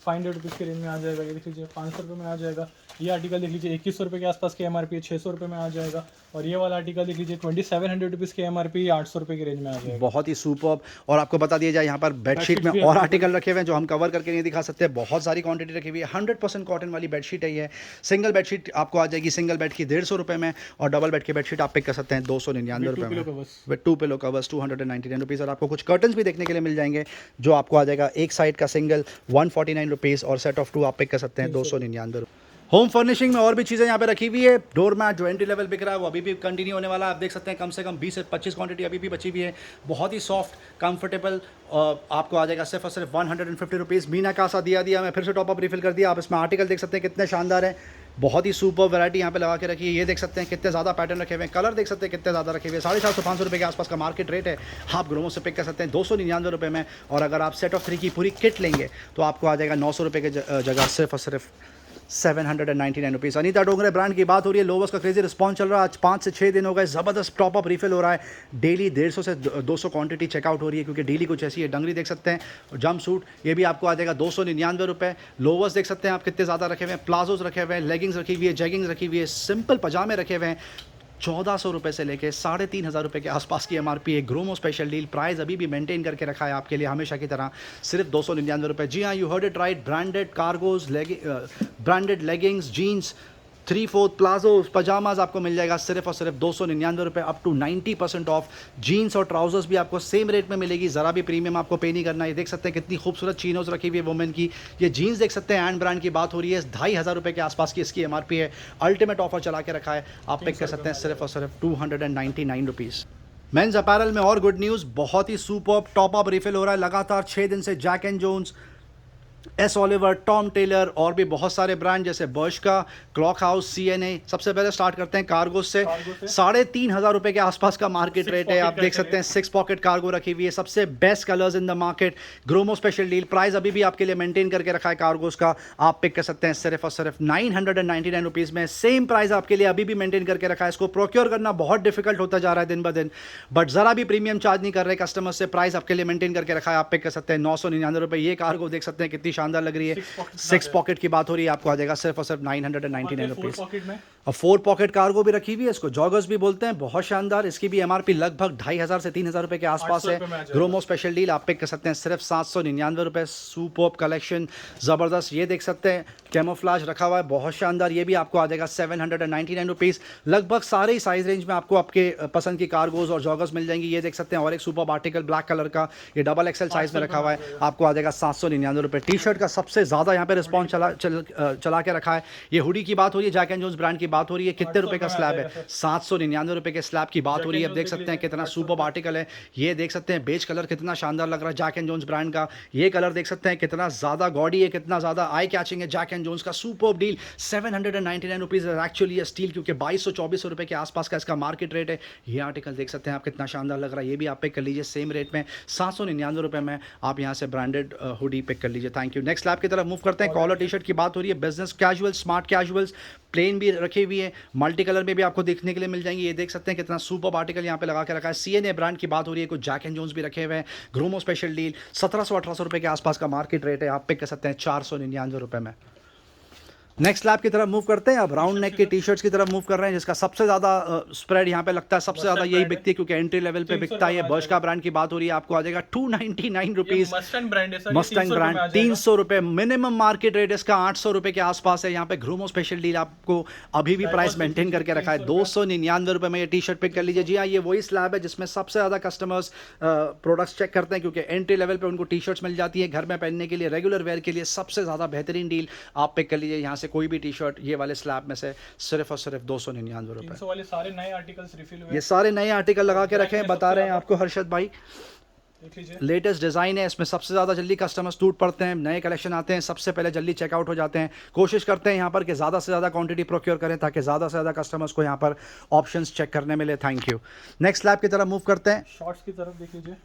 S2: 500 रुपीज़ के रेंज में आ जाएगा। ये देख लीजिए 500 रुपये में आ जाएगा। ये आर्टिकल देख लीजिए 2100 रुपये के आसपास की एमआरपी 600 रुपये में आ जाएगा। और ये वाला आर्टिकल देख लीजिए 2700 रुपीज़ की एमआरपी 800 रुपये के रेंज में आ जाएगा।
S1: बहुत ही सुपर्ब। और आपको बता दिया जाए यहाँ पर बेडशीट में और आर्टिकल रखे हुए हैं जो हम कवर करके नहीं दिखा सकते, बहुत सारी क्वांटिटी रखी हुई है। 100% कॉटन वाली बेडशीट है ये। सिंगल बेडशीट आपको आ जाएगी सिंगल बेड की 150 रुपये में, और डबल बेड की बेडशीट आप पिक कर सकते हैं 299 रुपये में, विद 2 पिलो कवर्स 299 रुपीज़। और आपको कुछ कर्टन्स भी देखने के लिए मिल जाएंगे जो आपको आ जाएगा एक साइड का सिंगल 149 रुपीज़, और सेट ऑफ 2 आप पिक कर सकते हैं 299 रुपये। होम फर्निशिंग में और भी चीज़ें यहाँ पे रखी हुई है। डोर मैट जो एंट्री लेवल बिक रहा है वो अभी भी कंटिन्यू होने वाला है। आप देख सकते हैं कम से कम 20 से 25 क्वांटिटी अभी भी बची हुई है। बहुत ही सॉफ्ट कंफर्टेबल आपको आ जाएगा सिर्फ और सिर्फ 150 रुपीज़। मीना का सा दिया मैं फिर से टॉप अप रिफिल कर दिया। आप इसमें आर्टिकल देख सकते हैं कितने शानदार है, बहुत ही सुपर वैरायटी यहाँ पे लगा के रखी है। ये देख सकते हैं कितने ज़्यादा पैटर्न रखे हुए हैं, कलर देख सकते हैं कितने ज़्यादा रखे हुए हैं। 450-500 रुपये के आसपास का मार्केट रेट है। आप ग्रोमो से पिक कर सकते हैं 299 रुपये में। और अगर आप सेट ऑफ 3 की पूरी किट लेंगे तो आपको आ जाएगा 900 रुपये की जगह सिर्फ और सिर्फ 799 रुपीज़। अनीता डोंगरे ब्रांड की बात हो रही है। लोवर्स का क्रेजी रिस्पॉन्स चल रहा है। आज 5 से 6 दिन हो गए, ज़बरदस्त टॉप अप रिफिल हो रहा है। डेली 150 से 200 क्वांटिटी चेकआउट हो रही है, क्योंकि डेली कुछ ऐसी है। डंगरी देख सकते हैं, और जंप सूट ये भी आपको आ जाएगा 299 रुपये। लोवर्स देख सकते हैं आप कितने ज़्यादा रखे हुए हैं। प्लाजोज रखे हुए हैं, लेगिंग्स रखी हुई है, जेगिंग्स रखी हुई है, सिंपल पजामे रखे हुए हैं। 1400 रुपये से लेके 3500 रुपये के आसपास की एमआरपी है। ग्रोमो स्पेशल डील प्राइस अभी भी मेंटेन करके रखा है आपके लिए हमेशा की तरह, सिर्फ 299 रुपये। जी हाँ, you heard it right. Branded cargos, branded leggings, jeans, 3/4 palazzo, pyjamas आपको मिल जाएगा सिर्फ और सिर्फ 299 रुपये, अप टू 90% ऑफ। जीन्स और ट्राउजर्स भी आपको सेम रेट में मिलेगी, ज़रा भी प्रीमियम आपको पे नहीं करना है। ये देख सकते हैं कितनी खूबसूरत चीनोज रखी हुई है वुमेन की। ये जीन्स देख सकते हैं, एंड ब्रांड की बात हो रही है, 2500 रुपये के आसपास की इसकी एमआरपी है। अल्टीमेट ऑफर चला के रखा है, आप पिक कर सकते हैं सिर्फ और सिर्फ 299 रुपीज़। मेंस अपैरल में और गुड न्यूज़, बहुत ही सुपर टॉप अप रिफिल हो रहा है लगातार 6 दिन से। Jack and Jones, S Oliver, Tom Tailor और भी बहुत सारे ब्रांड जैसे बर्शका, क्लॉक हाउस, CNA। सबसे पहले स्टार्ट करते हैं कार्गो से। 3500 रुपये के आसपास का मार्केट रेट है। आप देख सकते हैं 6 पॉकेट कार्गो रखी हुई है, सबसे best colours in the market. Gromo special deal price अभी भी आपके लिए मेंटेन करके रखा है कार्गोस का, आप पिक कर सकते हैं सिर्फ और सिर्फ 999 रुपीज़ में। सेम प्राइस आपके लिए अभी भी मेंटेन करके रखा है। इसको प्रोक्योर करना बहुत डिफिकल्ट होता जा रहा है दिन ब दिन, बट ज़रा भी प्रीमियम चार्ज नहीं कर रहे कस्टमर से। प्राइस आपके लिए मेंटेन करके रखा है, आप पिक कर सकते हैं 999 रुपये। ये कार्गो देख सकते हैं कितनी शानदार लग रही है। 6 पॉकेट की बात हो रही है, आपको आ जाएगा सिर्फ और सिर्फ 999 रुपीज़। और 4 पॉकेट कार्गो भी रखी हुई है, इसको जॉगर्स भी बोलते हैं, बहुत शानदार। इसकी भी एमआरपी लगभग 2500 से 3000 रुपये के आसपास है। ग्रोमो स्पेशल डील आप पिक कर सकते हैं सिर्फ 799 रुपये। सुपर्ब कलेक्शन, ज़बरदस्त। ये देख सकते हैं कैमोफ्लाज रखा हुआ है, बहुत शानदार। ये भी आपको आ जाएगा 799 रुपीज़। लगभग सारे ही साइज रेंज में आपको आपके पसंद की कार्गोज और जॉगर्स मिल जाएंगी। ये देख सकते हैं और एक सुपर्ब आर्टिकल ब्लैक कलर का, ये डबल XL साइज में रखा हुआ है, आपको आ जाएगा 799 रुपये। टी शर्ट का सबसे ज़्यादा यहाँ पे रिस्पॉन्स चला के रखा है। ये हुडी की बात हो रही है, जैक एंड जोन्स ब्रांड की बात हो रही है। कितने रुपए का स्लैब है? 799 रुपए के स्लैब की बात हो रही है। अब देख सकते हैं कितना सुपर्ब आर्टिकल है। ये देख सकते हैं बेज कलर कितना शानदार लग रहा है जैक एंड जोन्स ब्रांड का। ये कलर देख सकते हैं कितना ज़्यादा गॉडी है, कितना ज़्यादा आई कैचिंग है। जैक एंड जोन्स का superb deal 799 rupees actually steel, क्योंकि 2200-2400 रुपये के आसपास का इसका मार्केट रेट है। ये आर्टिकल देख सकते हैं आप कितना शानदार लग रहा है। ये भी आप पिक कर लीजिए सेम रेट में 799 रुपये में। आप यहाँ से ब्रांडेड हुडी पिक कर लीजिए। Thank you. नेक्स्ट स्लैब की तरफ मूव करते हैं। कॉलर टी शर्ट की बात हो रही है, business casual, smart casuals, plain भी रखी हुई है, मल्टी कलर में भी आपको देखने के लिए मिल जाएंगे। ये देख सकते हैं कितना सुपर्ब आर्टिकल यहाँ पे लगा के रखा है। CNA ब्रांड की बात हो रही है, कुछ जैक एंड जोन्स भी रखे हुए हैं। ग्रोमो स्पेशल डील 1700-1800 रुपये के आसपास का मार्केट रेट है, आप पिक कर सकते हैं 499 रुपये में। नेक्स्ट स्लैब की तरफ मूव करते हैं। अब राउंड नेक की टी शर्ट्स की तरफ मूव कर रहे हैं, जिसका सबसे ज़्यादा स्प्रेड यहाँ पे लगता है, सबसे ज़्यादा यही बिकती है, क्योंकि एंट्री लेवल पे बिकता है। ये बर्शका ब्रांड की बात हो रही है, आपको आ जाएगा 299 रुपीज़। मस्टैंग ब्रांड 300 रुपये मिनिमम मार्केट रेट इसका, 800 रुपये के आसपास है। यहाँ पे ग्रोमो स्पेशल डील आपको अभी भी प्राइस मेंटेन करके रखा है, 299 रुपये में ये टी शर्ट पिक कर लीजिए। जी हाँ, ये वही स्लैब है जिसमें सबसे ज़्यादा कस्टमर्स प्रोडक्ट्स चेक करते हैं, क्योंकि एंट्री लेवल पे उनको टी शर्ट्स मिल जाती है घर में पहनने के लिए, रेगुलर वेयर के लिए सबसे ज़्यादा बेहतरीन डील। आप पिक कर लीजिए यहाँ से कोई भी टी शर्ट ये वाले स्लैब में से सिर्फ और सिर्फ 299 रुपये।
S2: वाले सारे नए आर्टिकल्स रिफिल हुए,
S1: ये सारे नए आर्टिकल लगा के रखे हैं, बता रहे हैं आपको हर्षद भाई। लेटेस्ट डिज़ाइन है, इसमें सबसे ज़्यादा जल्दी कस्टमर्स टूट पड़ते हैं। नए कलेक्शन आते हैं, सबसे पहले जल्दी चेकआउट हो जाते हैं। कोशिश करते हैं यहाँ पर कि ज़्यादा से ज़्यादा क्वांटिटी प्रोक्योर करें, ताकि ज़्यादा से ज़्यादा कस्टमर्स को यहाँ पर ऑप्शंस चेक करने मिले। Thank you. नेक्स्ट स्लैब की तरफ मूव करते हैं।
S2: शॉर्ट्स की तरफ देख लीजिए।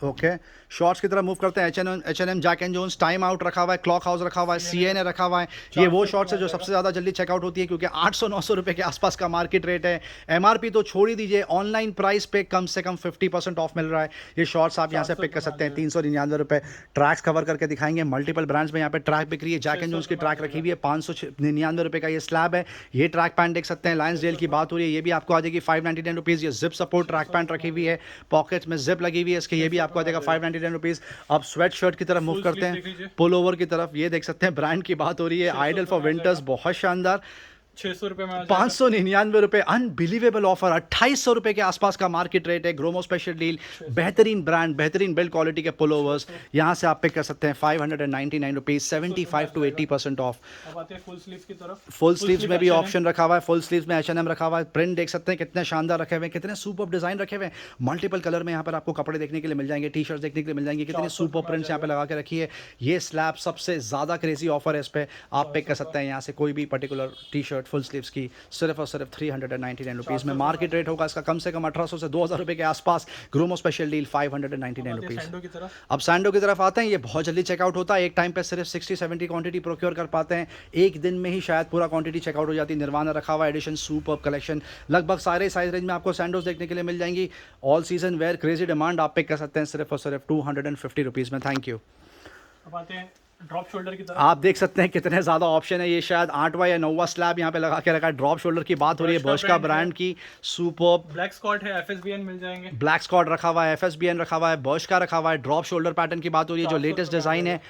S1: ओके, शॉर्ट्स की तरफ मूव करते हैं। H&M, Jack and Jones, Time Out रखा हुआ है, क्लॉक हाउस रखा हुआ है, CNA रखा हुआ है। ये वो शॉर्ट्स है जो सबसे ज़्यादा जल्दी चेकआउट होती है क्योंकि 800-900 रुपये के आसपास का मार्केट रेट है। MRP तो छोड़ ही दीजिए, ऑनलाइन प्राइस पे कम से कम 50% ऑफ मिल रहा है। ये शॉर्ट्स आप यहाँ से पिक कर सकते हैं 399 रुपये। ट्रैक्स कवर करके दिखाएंगे, मल्टीपल ब्रांड्स में यहाँ पे ट्रैक बिक रही है। जैक एंड जोन्स की ट्रैक रखी हुई है, 599 रुपये का ये स्लैब है। ये ट्रैक पैंट देख सकते हैं, लायंसडेल की बात हो रही है, ये भी आपको आ जाएगी 599 रुपीज़। ये जिप सपोर्ट ट्रैक पैंट रखी हुई है, पॉकेट्स में जिप लगी हुई है इसके, ये भी आपको आ जाएगा 599 रुपीज़। अब स्वेट शर्ट की तरफ मूव करते हैं, पुल ओवर की तरफ। ये देख सकते हैं, ब्रांड की बात हो रही है, आइडल फॉर विंटर्स, बहुत शानदार,
S2: 600 रुपये में
S1: 599 रुपये। अनबिलीवेबल ऑफर, 2800 रुपये के आसपास का मार्केट रेट है। ग्रोमो स्पेशल डील, बेहतरीन ब्रांड, बेहतरीन बिल्ड क्वालिटी के पुलोवर्स यहाँ से आप पिक कर सकते हैं 599 रुपीज़, 75 to 80% ऑफ।
S2: अब आते हैं फुल स्लीव्स की तरफ।
S1: फुल स्लीव्स में भी ऑप्शन रखा हुआ है, फुल स्लीव्स में H&M रखा हुआ है। प्रिंट देख सकते हैं कितने शानदार रखे हुए हैं, कितने सुपर डिजाइन रखे हुए हैं, मल्टीपल कलर में यहाँ पर आपको कपड़े देखने के लिए मिल जाएंगे, टी शर्ट देखने के लिए मिल जाएंगे, कितने सुपर प्रिंट्स यहाँ पे लगा के रखी है। ये स्लैब सबसे ज़्यादा क्रेजी ऑफर है, इस पर आप पिक कर सकते हैं यहाँ से कोई भी particular T shirt full sleeves की, सिर्फ और सिर्फ 399 रुपीज़ में। मार्केट रेट होगा इसका कम से कम 1800 से 2000 रुपये के आसपास। Gromo special deal 599 rupees. अब सैंडो की तरफ आते हैं, ये बहुत जल्दी चेकआउट होता है, एक टाइम पे सिर्फ 60-70 क्वांटिटी प्रोक्योर कर पाते हैं, एक दिन में ही शायद पूरा क्वांटिटी चेकआउट हो जाती है। निर्वाणा रखा हुआ एडिशन, सुपर कलेक्शन, लगभग सारे साइज रेंज में आपको सैंडोज देखने के लिए मिल जाएंगी। All season wear, crazy demand, आप पिक कर सकते हैं सिर्फ और सिर्फ 250 रुपीज़ में। Thank you.
S2: अब आते हैं ड्रॉप शोल्डर की तरफ।
S1: आप देख सकते हैं कितने ज़्यादा ऑप्शन है, ये शायद 8वां या 9वां स्लैब यहाँ पे लगा के रखा है। ड्रॉप शोल्डर की बात हो रही है, बर्शका ब्रांड की, सुपर
S2: ब्लैक स्कॉट है, FSBN मिल जाएंगे,
S1: ब्लैक स्कॉट रखा हुआ है, FSBN रखा हुआ है, बर्शका रखा हुआ है। ड्रॉप शोल्डर पैटर्न की बात हो रही है, जो लेटेस्ट डिज़ाइन है,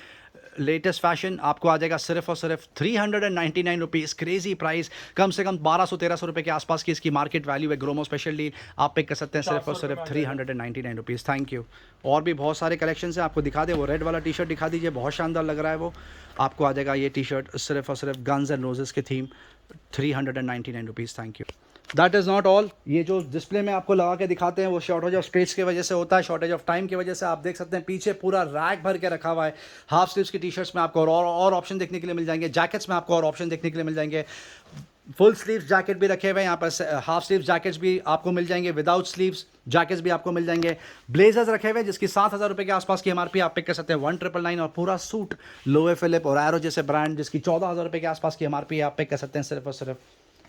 S1: लेटेस्ट फैशन, आपको आ जाएगा सिर्फ और सिर्फ 399 रुपीज़। क्रेजी प्राइस, कम से कम 1200-1300 रुपये के आसपास की इसकी मार्केट वैल्यू है। ग्रोमो स्पेशल डील आप पिक कर सकते हैं सिर्फ और सिर्फ 399 रुपीज़। Thank you. और भी बहुत सारे कलेक्शन हैं, आपको दिखा दे, वो रेड वाला टी शर्ट दिखा दीजिए, बहुत शानदार लग रहा है वो। आपको आ जाएगा ये टी शर्ट सिर्फ और सिर्फ गन्स एंड रोजेस के theme, 399 rupees. Thank you. That is not all, ये जो डिस्प्ले में आपको लगा के दिखाते हैं वो शॉर्टेज ऑफ स्पेस की वजह से होता है, शॉर्टेज ऑफ टाइम की वजह से। आप देख सकते हैं पीछे पूरा रैक भर के रखा हुआ है। हाफ स्लीव्स की टी शर्ट्स में आपको और ऑप्शन देखने के लिए मिल जाएंगे, जैकेट्स में आपको और ऑप्शन देखने के लिए मिल जाएंगे। फुल स्लीव्स जैकेट भी रखे हुए हैं यहाँ पर, हाफ स्लीव्स जैकेट्स भी आपको मिल जाएंगे, विदाउट स्लीव्स जैकेट्स भी आपको मिल जाएंगे। ब्लेजर्स रखे हुए हैं जिसकी 7000 रुपये के आसपास की MRP आप पिक कर सकते हैं 1999, और पूरा सूट लोए फिलिप और एरो जैसे ब्रांड जिसकी 14000 रुपये के आसपास की MRP आप पिक कर सकते हैं सिर्फ और सिर्फ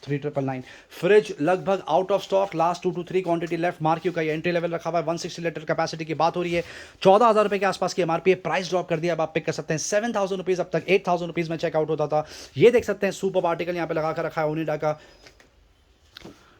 S1: 399। फ्रिज लगभग out of stock, last 2 to 3 quantity left. Marquee का ये एंट्री लेवल रखा हुआ है, 160 लीटर कैपेसिटी की बात हो रही है, 14000 रुपये के आसपास की MRP है। प्राइस ड्रॉप कर दिया, अब आप पिक कर सकते हैं 7000 रुपीज़, अब तक 8000 रुपीज़ में चेकआउट होता था। ये देख सकते हैं सुपर आर्टिकल यहाँ पे लगा कर रखा है ओनिडा का,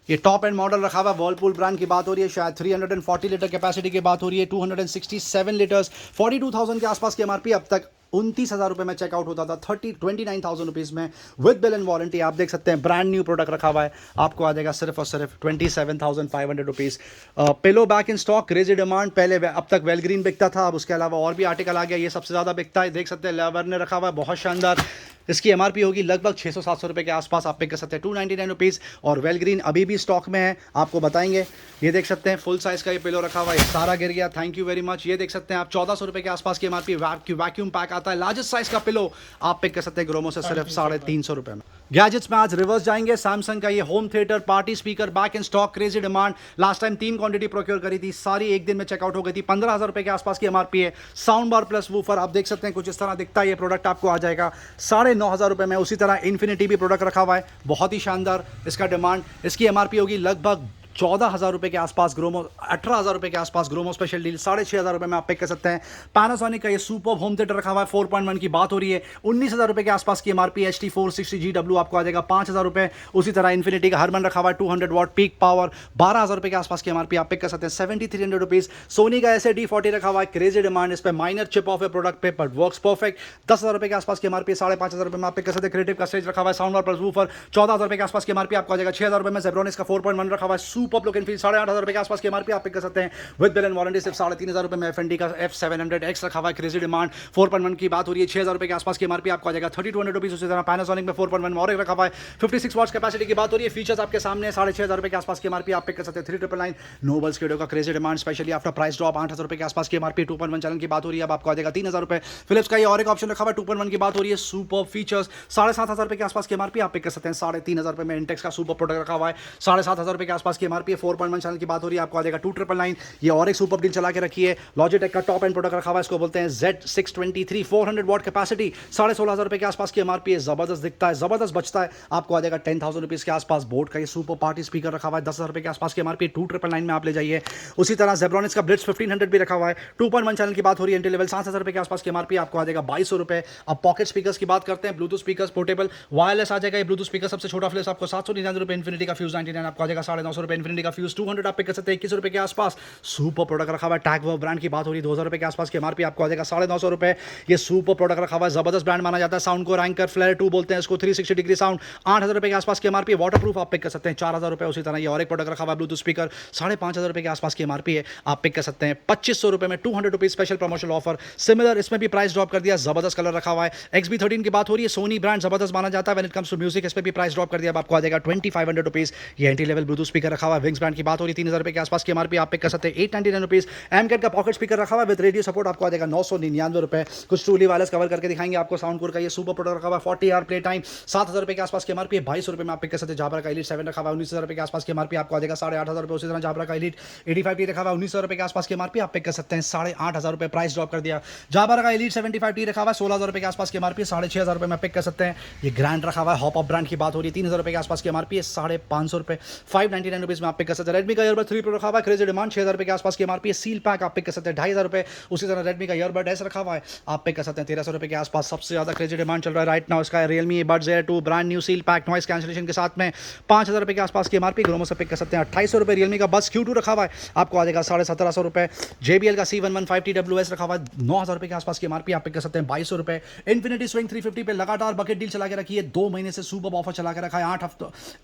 S1: ये टॉप एंड मॉडल रखा हुआ है। वर्लपूल ब्रांड की बात हो रही है, शायद 340 लीटर कैपेसिटी की बात हो रही है, 267 लीटर्स, 42,000 के आसपास की MRP, अब तक 29,000 रुपये में चेकआउट होता था 29,000 रुपीज़ में विद बिल एंड वारंटी। आप देख सकते हैं ब्रांड न्यू प्रोडक्ट रखा हुआ है, आपको आ जाएगा सिर्फ और सिर्फ 27,500 rupees. Pillow back in stock, crazy demand, पहले अब तक वेलग्रीन बिकता था, अब उसके अलावा और भी आर्टिकल आ गया, ये सबसे ज़्यादा बिकता है। देख सकते हैं लेवर ने रखा हुआ है, बहुत शानदार। इसकी MRP होगी लगभग 600-700 रुपये के आसपास, आप पिक कर सकते हैं 299 रुपीज़। और वेलग्रीन अभी भी स्टॉक में है, आपको बताएंगे। ये देख सकते हैं फुल साइज़ का ये पिलो रखा हुआ है, सारा गिर गया, थैंक यू वेरी मच। ये देख सकते हैं आप 1400 रुपये के आसपास की MRP, वैक्यूम पैक आता है, लार्जेस्ट साइज़ का पिलो आप पिक कर सकते हैं ग्रोमो से सिर्फ 350 रुपये में। गैजेट्स में आज रिवर्स जाएंगे, सैमसंग का ये home theatre party speaker back in stock, crazy demand. Last time 3 quantity procure करी थी, सारी एक दिन में चेकआउट हो गई थी, 15,000 रुपये के आसपास की MRP है। साउंड बार प्लस वूफर आप देख सकते हैं कुछ इस तरह दिखता है, ये प्रोडक्ट आपको आ जाएगा 9,500 रुपये में। उसी तरह इन्फिनिटी भी प्रोडक्ट रखा हुआ है, बहुत ही शानदार इसका डिमांड। इसकी MRP होगी लगभग 14,000 रुपये के आसपास, ग्रोमो 18,000 रुपये के आसपास, ग्रोमो स्पेशल डील 6,500 रुपये में आप पिक कर सकते हैं। पैनासोनिक का ये सुपर होम थिएटर रखा हुआ है, 4.1 की बात हो रही है, 19,000 रुपये के आसपास की MRP। HT 460GW आपको आ जाएगा 5,000 रुपये। उसी तरह इन्फिनिटी का हरमन रखा हुआ है 200 वाट पीक पावर, 12,000 रुपये के आसपास की MRP आप पिक कर सकते हैं 7,300 रुपीज़। सोनी का ऐसे D40 रखा हुआ है, क्रेजी डिमांड, इस पर माइनर चिप ऑफ है प्रोडक्ट पे, बट वर्क्स परफेक्ट, 10,000 रुपये के आसपास की MRP, 5,500 रुपये में आप पिक कर सकते हैं। क्रिएटिव का स्टेज रखा हुआ है, साउंड बार प्लस वूफर, 14,000 रुपये के आसपास की MRP आपको आ जाएगा 6,000 रुपये में। जेब्रोनिक्स का 4.1 रखा हुआ है, सुपर लुक एंड फील, 8,500 रुपये के आसपास की MRP आप पिक कर सकते हैं विद बिल एंड वारंटी सिर्फ 3,500 रुपये में। FND का F700X रखा हुआ है, क्रेजी डिमांड, 4.1 की बात हो रही है, 6,000 रुपये के आसपास की MRP आपको आ जाएगा 3,200 रुपीज़। उसी तरह पैनासोनिक में 4.1 और एक रखा हुआ है, 56 वॉट्स कैपेसिटी की बात हो रही है, फीचर्स आपके सामने, 6,500 रुपये के आसपास की MRP आप पिक कर सकते हैं 3,999। नोबल स्टूडियो का crazy demand, specially after price drop, 8,000 रुपये के आसपास की MRP, 2.1 चैनल की बात हो रही है, अब आपको आ जाएगा 3,000 रुपये। फिलिप्स का ये और एक ऑप्शन रखा हुआ है, 2.1 की बात हो रही है, सुपर फीचर्स, 7,500 रुपये के आसपास की MRP आप पिक कर सकते हैं 3,500 रुपये में। इंटेक्स का सुपर प्रोडक्ट रखा हुआ है, 7,500 रुपये के आसपास की एमआरपी 4.1 चैनल की बात हो रही है, आपको आ जाएगा 2999। ये और एक सुपर डील चला के रखी है, लॉजिटेक का टॉप एंड प्रोडक्ट रखा हुआ है, इसको बोलते हैं Z623 400 वॉट कैपेसिटी, 16,500 रुपए के आसपास की एमआरपी है। जबरदस्त दिखता है, जबरदस्त बचता है, आपको आ जाएगा 10,000 रुपीज़ के आसपास। बोट का ये सुपर पार्टी स्पीकर रखा हुआ है, 10,000 रुपए के आसपास की एमआरपी, 2999 में आप ले जाइए। उसी तरह जेब्रॉनिक्स का ब्लिट्ज 1500 भी रखा हुआ है, 2.1 चैनल की बात हो रही है, एंट्री लेवल 7,000 रुपए के आसपास की एमआरपी, आपको आ जाएगा 2200 रुपए। अब पॉकेट स्पीकर्स की बात करते हैं, ब्लूटूथ स्पीकर्स पोर्टेबल वायरलेस आ जाएगा। ये ब्लूटूथ स्पीकर सबसे छोटा फ्लेस आपको 799 रुपए, इन्फिनिटी का फ्यूज 99 आपको आ जाएगा 950 रुपए, इन्फिनिटी का फ्यूज 200 आप पिक कर सकते हैं 21 रुपए के आसपास। सुपर प्रोडक्ट रखा हुआ है, टैग वर्क ब्रांड की बात हो रही है, 2000 रुपए के आसपास की एमआरपी, आपको आ जाएगा 950 रुपए। ये सुपर प्रोडक्ट रखा हुआ है, जबरदस्त ब्रांड माना जाता है, साउंड को रैंकर फ्लेयर 2 बोलते हैं इसको, 360 डिग्री साउंड, 8,000 रुपए के आसपास की एमआरपी, वाटरप्रूफ आप पिक कर सकते हैं 4,000 रुपए। उसी तरह ये और एक प्रोडक्ट रखा हुआ है, ब्लूटूथ स्पीकर 5,500 रुपए के आसपास की एमआरपी है, आप पिक कर सकते हैं 2500 रुपए में, 200 rupees special promotional offer. Similar इसमें भी प्राइस ड्रॉप कर दिया, जबरदस्त कलर रखा हुआ है। XB13 की बात हो रही है, सोनी ब्रांड जबरदस्त माना जाता है when it comes to music, इस पे भी प्राइस ड्रॉप कर दिया, अब आपको आ जाएगा 2500 रुपीज। ये एंट्री लेवल ब्लूटूथ स्पीकर रखा हुआ है, विंग्स ब्रांड की बात हो रही है, 3,000 रुपए के आसपास की एमआरपी, आप पिक कर सकते हैं 899 रुपीज। एमकेट का पॉकेट स्पीकर रखा हुआ है विद रेडियो सपोर्ट, आपको आ जाएगा 999 रुपए। कुछ ट्रूली वायरलेस कवर करके दिखाएंगे आपको, साउंडकोर का ये सुपर प्रोडक्ट रखा हुआ है, 40 आवर प्ले टाइम, 7,000 रुपए के आसपास की एमआरपी, 2200 रुपए में आप पिक कर सकते हैं। जाबरा का एलीट 7 रखा हुआ है, 19,000 रुपए के आसपास की एमआरपी, आपको आ जाएगा 8,500 रुपए। उसी तरह जाबरा का एलीट 85T रखा हुआ है, 19,000 रुपए के आसपास की एमआरपी, आप पिक कर सकते हैं 8,500 रुपए, प्राइस ड्रॉप कर दिया। जाबरा का एलीट 75T रखा हुआ है, 16,000 रुपए के आसपास की एमआरपी, 6,500 रुपए में पिक कर सकते हैं। ये ग्रैंड रखा हुआ है, हॉप अप ब्रांड की बात हो रही है, 3,000 रुपए के आसपास की एमआरपी है, 550 रुपए, 599 रुपीज में आप पिक कर सकते हैं। रेडमी का ईयरबड 3 प्रो रखा हुआ है, क्रेजी डिमांड, 6,000 रुपए के आसपास की एमआरपी है, सील पैक आप पिक कर सकते हैं 2,500 रुपए। उसी तरह रेडमी का ईयरबड एस रखा हुआ है, आप पिक कर सकते हैं 1,300 रुपए के आसपास। सबसे ज्यादा क्रेजी डिमांड चल रहा है राइट नाउ इसका Realme buds air 2 brand new seal pack noise cancellation के साथ में, 5,000 रुपए के आसपास की एमआरपी, ग्रोमो से पिक कर सकते हैं 2,800 रुपए। रियलमी का बड्स Q2 रखा हुआ है, आपको आ जाएगा 1,750 रुपए। JBL का C115 TWS रखा हुआ है, 9,000 रुपए के आसपास की एमआरपी, आप पिक कर सकते हैं 2,200 रुपए। इन्फिनिटी स्विंग 350 पे लगातार बकेट डील चला के रखी है, 2 महीने से सुपर ऑफर चला के रखा है,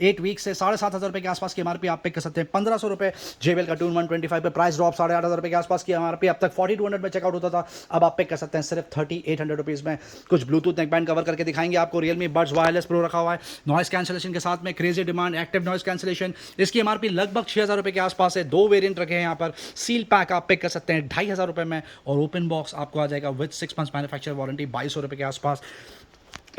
S1: 8 वीक से 7,500 रुपए के आसपास की एमआरपी, आप पिक कर सकते हैं 1,500 रुपए। JBL का Tune 125 पे प्राइस ड्रॉप 8,500 रुपए के आसपास की एमआरपी, अब तक 4,200 में चेकआउट होता था, अब आप पिक कर सकते हैं सिर्फ 3,800 रुपीज में। कुछ ब्लूटूथ नेकबैंड कवर करके दिखाएंगे आपको, रियलमी बड्स वायरलेस प्रो रखा हुआ है, नॉइस कैंसिलेशन के साथ में, crazy demand active noise cancellation, इसकी एमआरपी लगभग 6,000 रुपए के आसपास है। 2 वेरिएंट रखे हैं यहाँ पर, सील पैक आप पिक कर सकते हैं 2,500 रुपए में, और ओपन बॉक्स आपको आ जाएगा विद 6 मंथ्स मैन्युफैक्चर वारंटी 2,200 रुपए के आसपास।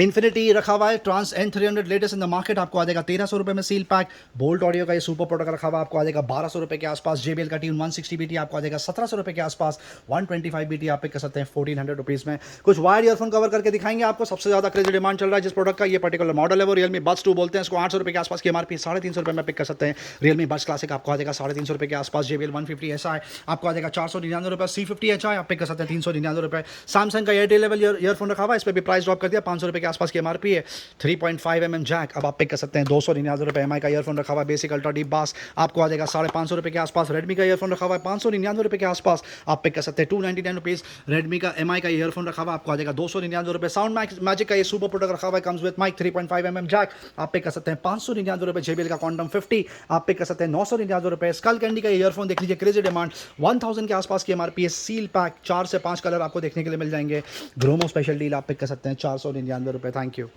S1: इन्फिनिटी रखा हुआ है, Trance N300 latest in the market, आपको आ जाएगा 1,300 रुपए में सील पैक। बोल्ट ऑडियो का ये सुपर प्रोडक्ट रखा हुआ है, आपको आ जाएगा 1,200 रुपए के आसपास। JBL का Tune 160BT आपको आ जाएगा 1,700 रुपए के आसपास। 125BT आप पिक कर सकते हैं 1,400 रुपीज में। कुछ वायर्ड ईयरफोन कवर करके दिखाएंगे आपको, सबसे ज्यादा क्रेजी डिमांड चल रहा है जिस प्रोडक्ट का, ये पर्टिकुलर मॉडल है वो रियलमी बड्स 2 बोलते हैं इसको, 800 रुपए के आसपास की एमआरपी, 350 रुपए में पिक कर सकते हैं। रियलमी बड्स क्लासिक आपको आ जाएगा 350 रुपए के आसपास। JBL 150SI आपको आ जाएगा 499 रुपए। C50HI आप पिक कर सकते हैं 399 रुपए। सैमसंग का एयरटेल लेवल ईयरफोन रखा हुआ है, इस पर भी प्राइस ड्रॉप कर दिया, 500 रुपए के आसपास की एमआरपी है। 3.5mm जैक अब आप पिक कर सकते हैं 299 रुपए। MI का ईयरफोन रखा हुआ है, बेसिक अल्ट्रा डीप बास आपको आ जाएगा 550 रुपए के आसपास। रेडमी का ईयरफोन रखा हुआ है 599 रुपए के आसपास, आप पिक कर सकते हैं 299 रुपीज। रेडमी का MI का ईयरफोन रखा हुआ है, आपको आ जाएगा 299 रुपए। साउंड मैजिक का ये सुपर प्रोडक्ट रखा हुआ है, comes with mic 3.5mm jack, आप पिक कर सकते हैं 599 रुपए। JBL का क्वांटम 50 आप पिक कर सकते हैं 999 रुपए। स्कल कैंडी का ईयरफोन देख लीजिए, क्रेजी डिमांड, 1000 के आसपास की एमआरपी है। सील पैक 4 से 5 कलर आपको देखने के लिए मिल जाएंगे। ग्रोमो स्पेशल डील आप पिक कर सकते हैं 499 रुपए। Thank you.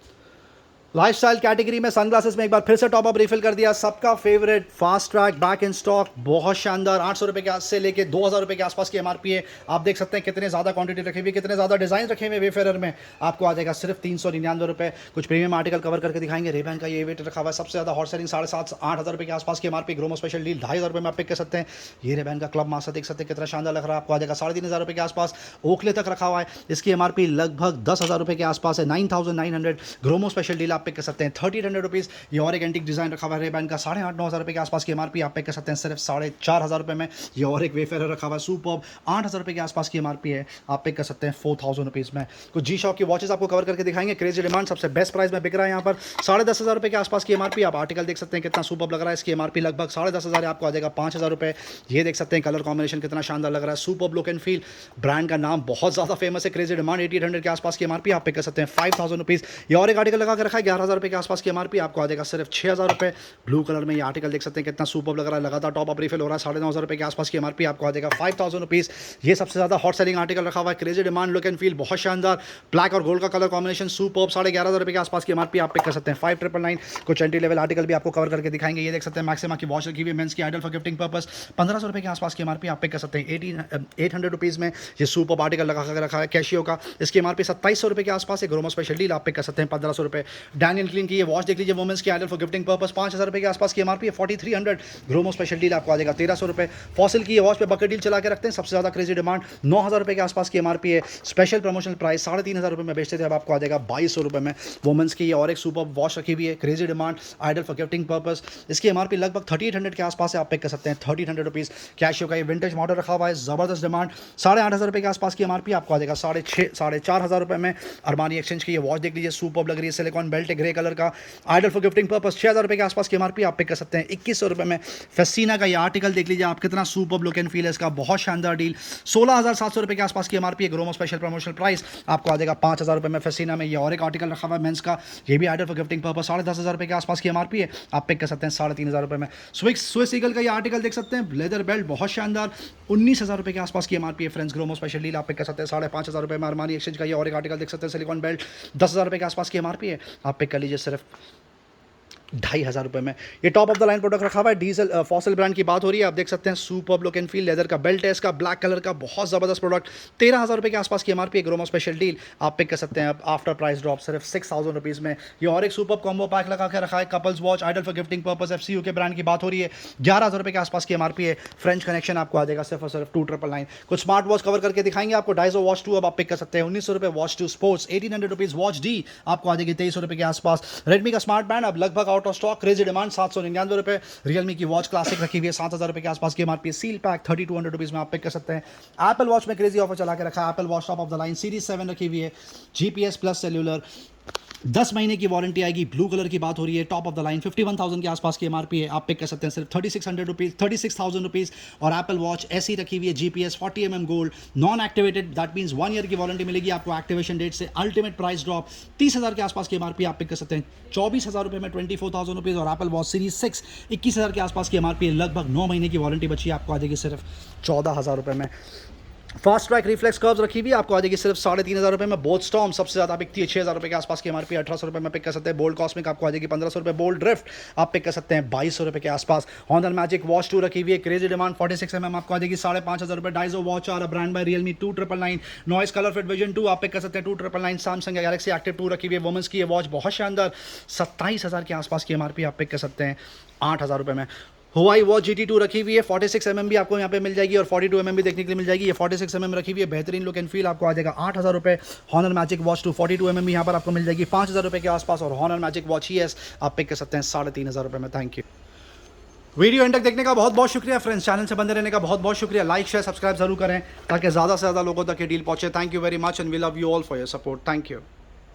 S1: लाइफस्टाइल कैटेगरी में सनग्लासेस में एक बार फिर से टॉप अप रिफिल कर दिया, सबका favourite fast track back in stock, बहुत शानदार। 800 रुपए के से लेके 2,000 रुपए के आसपास की एमआरपी है। आप देख सकते हैं कितने ज़्यादा क्वांटिटी रखी हुई, कितने ज़्यादा डिजाइन रखे हुए वेफेयर में, आपको आ जाएगा सिर्फ 399 रुपए। कुछ प्रीमियम आर्टिकल कवर करके दिखाएंगे। रेबैन का ये वेट रखा हुआ है, सबसे ज़्यादा हॉट सेलिंग 7,500-8,000 रुपए के आसपास की एमआरपी। ग्रोमो स्पेशल डील 2,500 रुपए में आप पिक कर सकते हैं। ये रेबैन का क्लब मास्टर देख सकते हैं कितना शानदार लग रहा है, आपको आ जाएगा 3,500 रुपए के आसपास। ओखले तक रखा हुआ है, इसकी एमआरपी लगभग 10,000 रुपए के आसपास है, 9,900। ग्रोमो स्पेशल डील आप पिक कर सकते हैं 3,800 रुपीज़। ये और एक एंटिक डिजाइन रखा हुआ है रेबैन का, 8,500-9,000 रुपए के आसपास की एमआरपी, आप पिक कर सकते हैं सिर्फ 4,500 रुपए में। ये और एक वेफेयर रखा हुआ है सुपर्ब, 8,000 रुपए के आसपास की एमआरपी है, आप पिक कर सकते हैं 4,000 रुपीज़ में। कुछ G-Shock की वॉचेस आपको कवर करके दिखाएंगे, क्रेजी डिमांड, सबसे बेस्ट प्राइस में बिक रहा है यहाँ पर 10,500 रुपए के आसपास की एमआरपी। आप आर्टिकल देख सकते हैं कितना सुपर्ब लग रहा है, इसकी एमआरपी लगभग 10,500 है, आपको आ जाएगा 5,000 रुपए। ये देख सकते हैं कलर कॉम्बिनेशन कितना शानदार लग रहा है, superb look and feel. Brand का नाम बहुत ज़्यादा फेमस है, क्रेजी डिमांड, 8,800 के आसपास की एमआरपी, आप पिक कर सकते हैं 5,000 रुपीज़। ये और एक आर्टिकल लगा के रखा है 11,000 रुपए के आसपास की एमआरपी, आपको आ जाएगा सिर्फ 6,000 रुपए। ब्लू कलर में ये आर्टिकल देख सकते हैं कितना सुपर लग रहा है, लगातार टॉप अप रिफिल हो रहा है, 9,500 रुपए के आसपास की एमआरपी, आपको आ जाएगा 5,000 रुपीज़। ये सबसे ज़्यादा हॉट सेलिंग आर्टिकल रखा हुआ है, crazy demand, look and feel बहुत शानदार, ब्लैक और गोल्ड का कलर कॉम्बिनेशन सुपर, 11,500 रुपए के आसपास की एमआरपी, आप पिक कर सकते हैं 5,999। कुछ एंट्री लेवल आर्टिकल भी आपको कवर करके दिखाएंगे। ये देख सकते हैं मैक्सिमा की वॉच रखी हुई, मेंस की आइडल फॉर गिफ्टिंग पर्पस, 1,500 रुपए के आसपास की एमआरपी, आप पिक कर सकते हैं 800 रुपीज़ में। ये सुपर आर्टिकल लगा कर रखा है कैशियो का, इसकी एमआरपी 2,700 रुपए के आसपास है। ग्रोमो स्पेशल डील आप पिक कर सकते हैं 1,500 रुपए। डैनियल क्लीन की ये वॉच देख लीजिए वुमेंस की, आइडल फॉर गिफ्टिंग पर्पस, 5,000 रुपये के आसपास की एमआरपी है, 4300। ग्रोमो स्पेशल डील आपको आ जाएगा 1300 रुपये। फॉसिल की ये वॉच पे बकेट डील चला के रखते हैं, सबसे ज़्यादा क्रेजी डिमांड, 9,000 रुपये के आसपास की एमआरपी है। स्पेशल प्रमोशनल प्राइस 3,500 रुपये में बेचते थे, अब आपको आ जाएगा 2200 रुपये में। वुमेंस की ये और एक सुपर वॉच रखी हुई है, crazy demand, ideal for gifting purpose, इसकी एमआरपी लगभग 3800 के आसपास है, आप पिक कर सकते हैं 1300 रुपीज़। कैशियो का ये विंटेज मॉडल रखा हुआ है, ज़बरदस्त डिमांड, 8,500 रुपये के आसपास की एमआरपी, आपको आ जाएगा 4,500 रुपये में। अरमानी एक्सचेंज की ये वॉच देख लीजिए, सुपर लग रही है, सिलिकॉन बेल्ट है ग्रे कलर का, आइडल फॉर गिफ्टिंग पर्पस, 6,000 रुपये के आसपास की एमआरपी, आप पिक कर सकते हैं 2100 रुपये में। फेस्टीना का ये आर्टिकल देख लीजिए आप, कितना सुपर लुक एंड फील है इसका, बहुत शानदार डील, 16,700 रुपये के आसपास की एमआरपी है। ग्रोमो स्पेशल प्रमोशनल प्राइस आपको आ जाएगा 5,000 रुपये में। फेस्टीना में ये और एक आर्टिकल रखा हुआ है मेंस का, ये भी आइडल फॉर गिफ्टिंग पर्पस, 10,500 रुपये के आसपास की एमआरपी है, आप पिक कर सकते हैं 3,500 रुपये में। स्विस ईगल का ये आर्टिकल देख सकते हैं, लेदर बेल्ट बहुत शानदार, 19,000 रुपये के आसपास की एमआरपी है फ्रेंड्स। ग्रोमो स्पेशल डील आप पिक कर सकते हैं 5,500 रुपये में। अरमानी एक्सचेंज का ये और एक आर्टिकल देख सकते हैं, सिलिकॉन बेल्ट, 10,000 रुपये के आसपास की एमआरपी है, आप पिक कर लीजिए सिर्फ 2,500 रुपये में। ये top of the line product रखा हुआ है, डीजल फॉसिल ब्रांड की बात हो रही है, आप देख सकते हैं superb look and feel, leather का बेल्ट है इसका, ब्लैक कलर का, बहुत ज़बरदस्त प्रोडक्ट, 13,000 रुपये के आसपास की एमआरपी है। ग्रोमो स्पेशल डील आप पिक कर सकते हैं आफ्टर प्राइस ड्रॉप सिर्फ 6,000 रुपीज़ में। ये और एक सुपर कॉम्बो पैक लगा के रखा है, couples watch, ideal for gifting purpose, FCU के ब्रांड की बात हो रही है, 11,000 रुपये के आसपास की एमआरपी है। फ्रेंच कनेक्शन आपको आ जाएगा सिर्फ और सिर्फ 2,999। कुछ स्मार्ट वॉच कवर करके दिखाएंगे आपको, डाइजो वॉच 2 अब आप पिक कर सकते हैं 1,900 रुपये। Watch 2 sports 1,800 rupees. Watch D आपको आ जाएगी 2,300 रुपये के आसपास। रेडमी का स्मार्ट बैंड अब लगभग out of stock, crazy demand, 799 रुपये। रियलमी की वॉच क्लासिक रखी हुई है, 7,000 रुपये के आसपास की एमआरपी। सील पैक 3,200 रुपीज़ में आप पिक कर सकते हैं। एप्पल वॉच में क्रेजी ऑफर चला के रखा है, Apple watch top of the line series 7 रखी हुई है, GPS प्लस सेल्यूलर, 10 महीने की वारंटी आएगी, ब्लू कलर की बात हो रही है, टॉप ऑफ द लाइन, 51,000 के आसपास की एमआरपी है, आप पिक कर सकते हैं सिर्फ 36,000 रुपीज़। और एप्पल वॉच ऐसी रखी हुई है, GPS 40mm gold, non activated, that means 1 year की वारंटी मिलेगी आपको एक्टिवेशन डेट से। अल्टीमेट प्राइस ड्रॉप 30,000 के आसपास की एमआरपी, आप पिक कर सकते हैं 24,000 रुपये में, 24,000 रुपीज़। और एप्पल वॉच सीरीज 6 21,000 के आसपास की एमआरपी है, लगभग 9 महीने की वारंटी बची है, आपको आ जाएगी सिर्फ 14,000 रुपये में। फास्ट ट्रैक रिफ्लेक्स कर्व्स रखी हुई आपको आ जाएगी सिर्फ 3,500 रुपये में। बोल्ट स्टॉर्म सबसे ज़्यादा बिकती है, 6,000 रुपये के आसपास की एमआरपी, 1,800 रुपये में पिक कर सकते हैं। बोल्ट कॉस्मिक आपको आ जाएगी 1,500 रुपये। बोल्ट ड्रिफ्ट आप पिक कर सकते हैं 2,200 रुपये के आसपास। हॉनर मैजिक वॉच 2 रखी हुई है, क्रेजी डिमांड, 46mm आपको आ जाएगी 5,500 रुपये। Dizo watch R brand by Realme 2,999। Noise ColorFit Vision 2 आप पिक कर सकते हैं 2,999। सैमसंग गैलेक्सी एक्टिव 2 रखी हुई है, वुमेंस की ये वॉच बहुत शानदार, 27,000 के आसपास की एमआरपी, आप पिक कर सकते हैं 8,000 रुपये में। हुआई वॉच GT2 रखी हुई है, 46mm भी आपको यहाँ पे मिल जाएगी और 42mm भी देखने के लिए मिल जाएगी। ये 46mm रखी हुई है, बेहतरीन लुक एंड फील, आपको आ जाएगा 8,000 रुपये। हॉनर मैजिक वॉच 2 42mm भी यहाँ पर आपको मिल जाएगी 5,000 रुपये के आसपास। और हॉनर मैजिक वॉच ES आप पिक कर सकते हैं 3,500 रुपये में। Thank you. वीडियो एंड तक देखने का बहुत बहुत शुक्रिया फ्रेंड्स, चैनल से बंदे रहने का बहुत बहुत शुक्रिया। लाइक शेयर सब्सक्राइब जरूर करें ताकि ज़्यादा से ज़्यादा लोगों तक ये डील पहुँचे। Thank you very much and we love you all for your support. Thank you.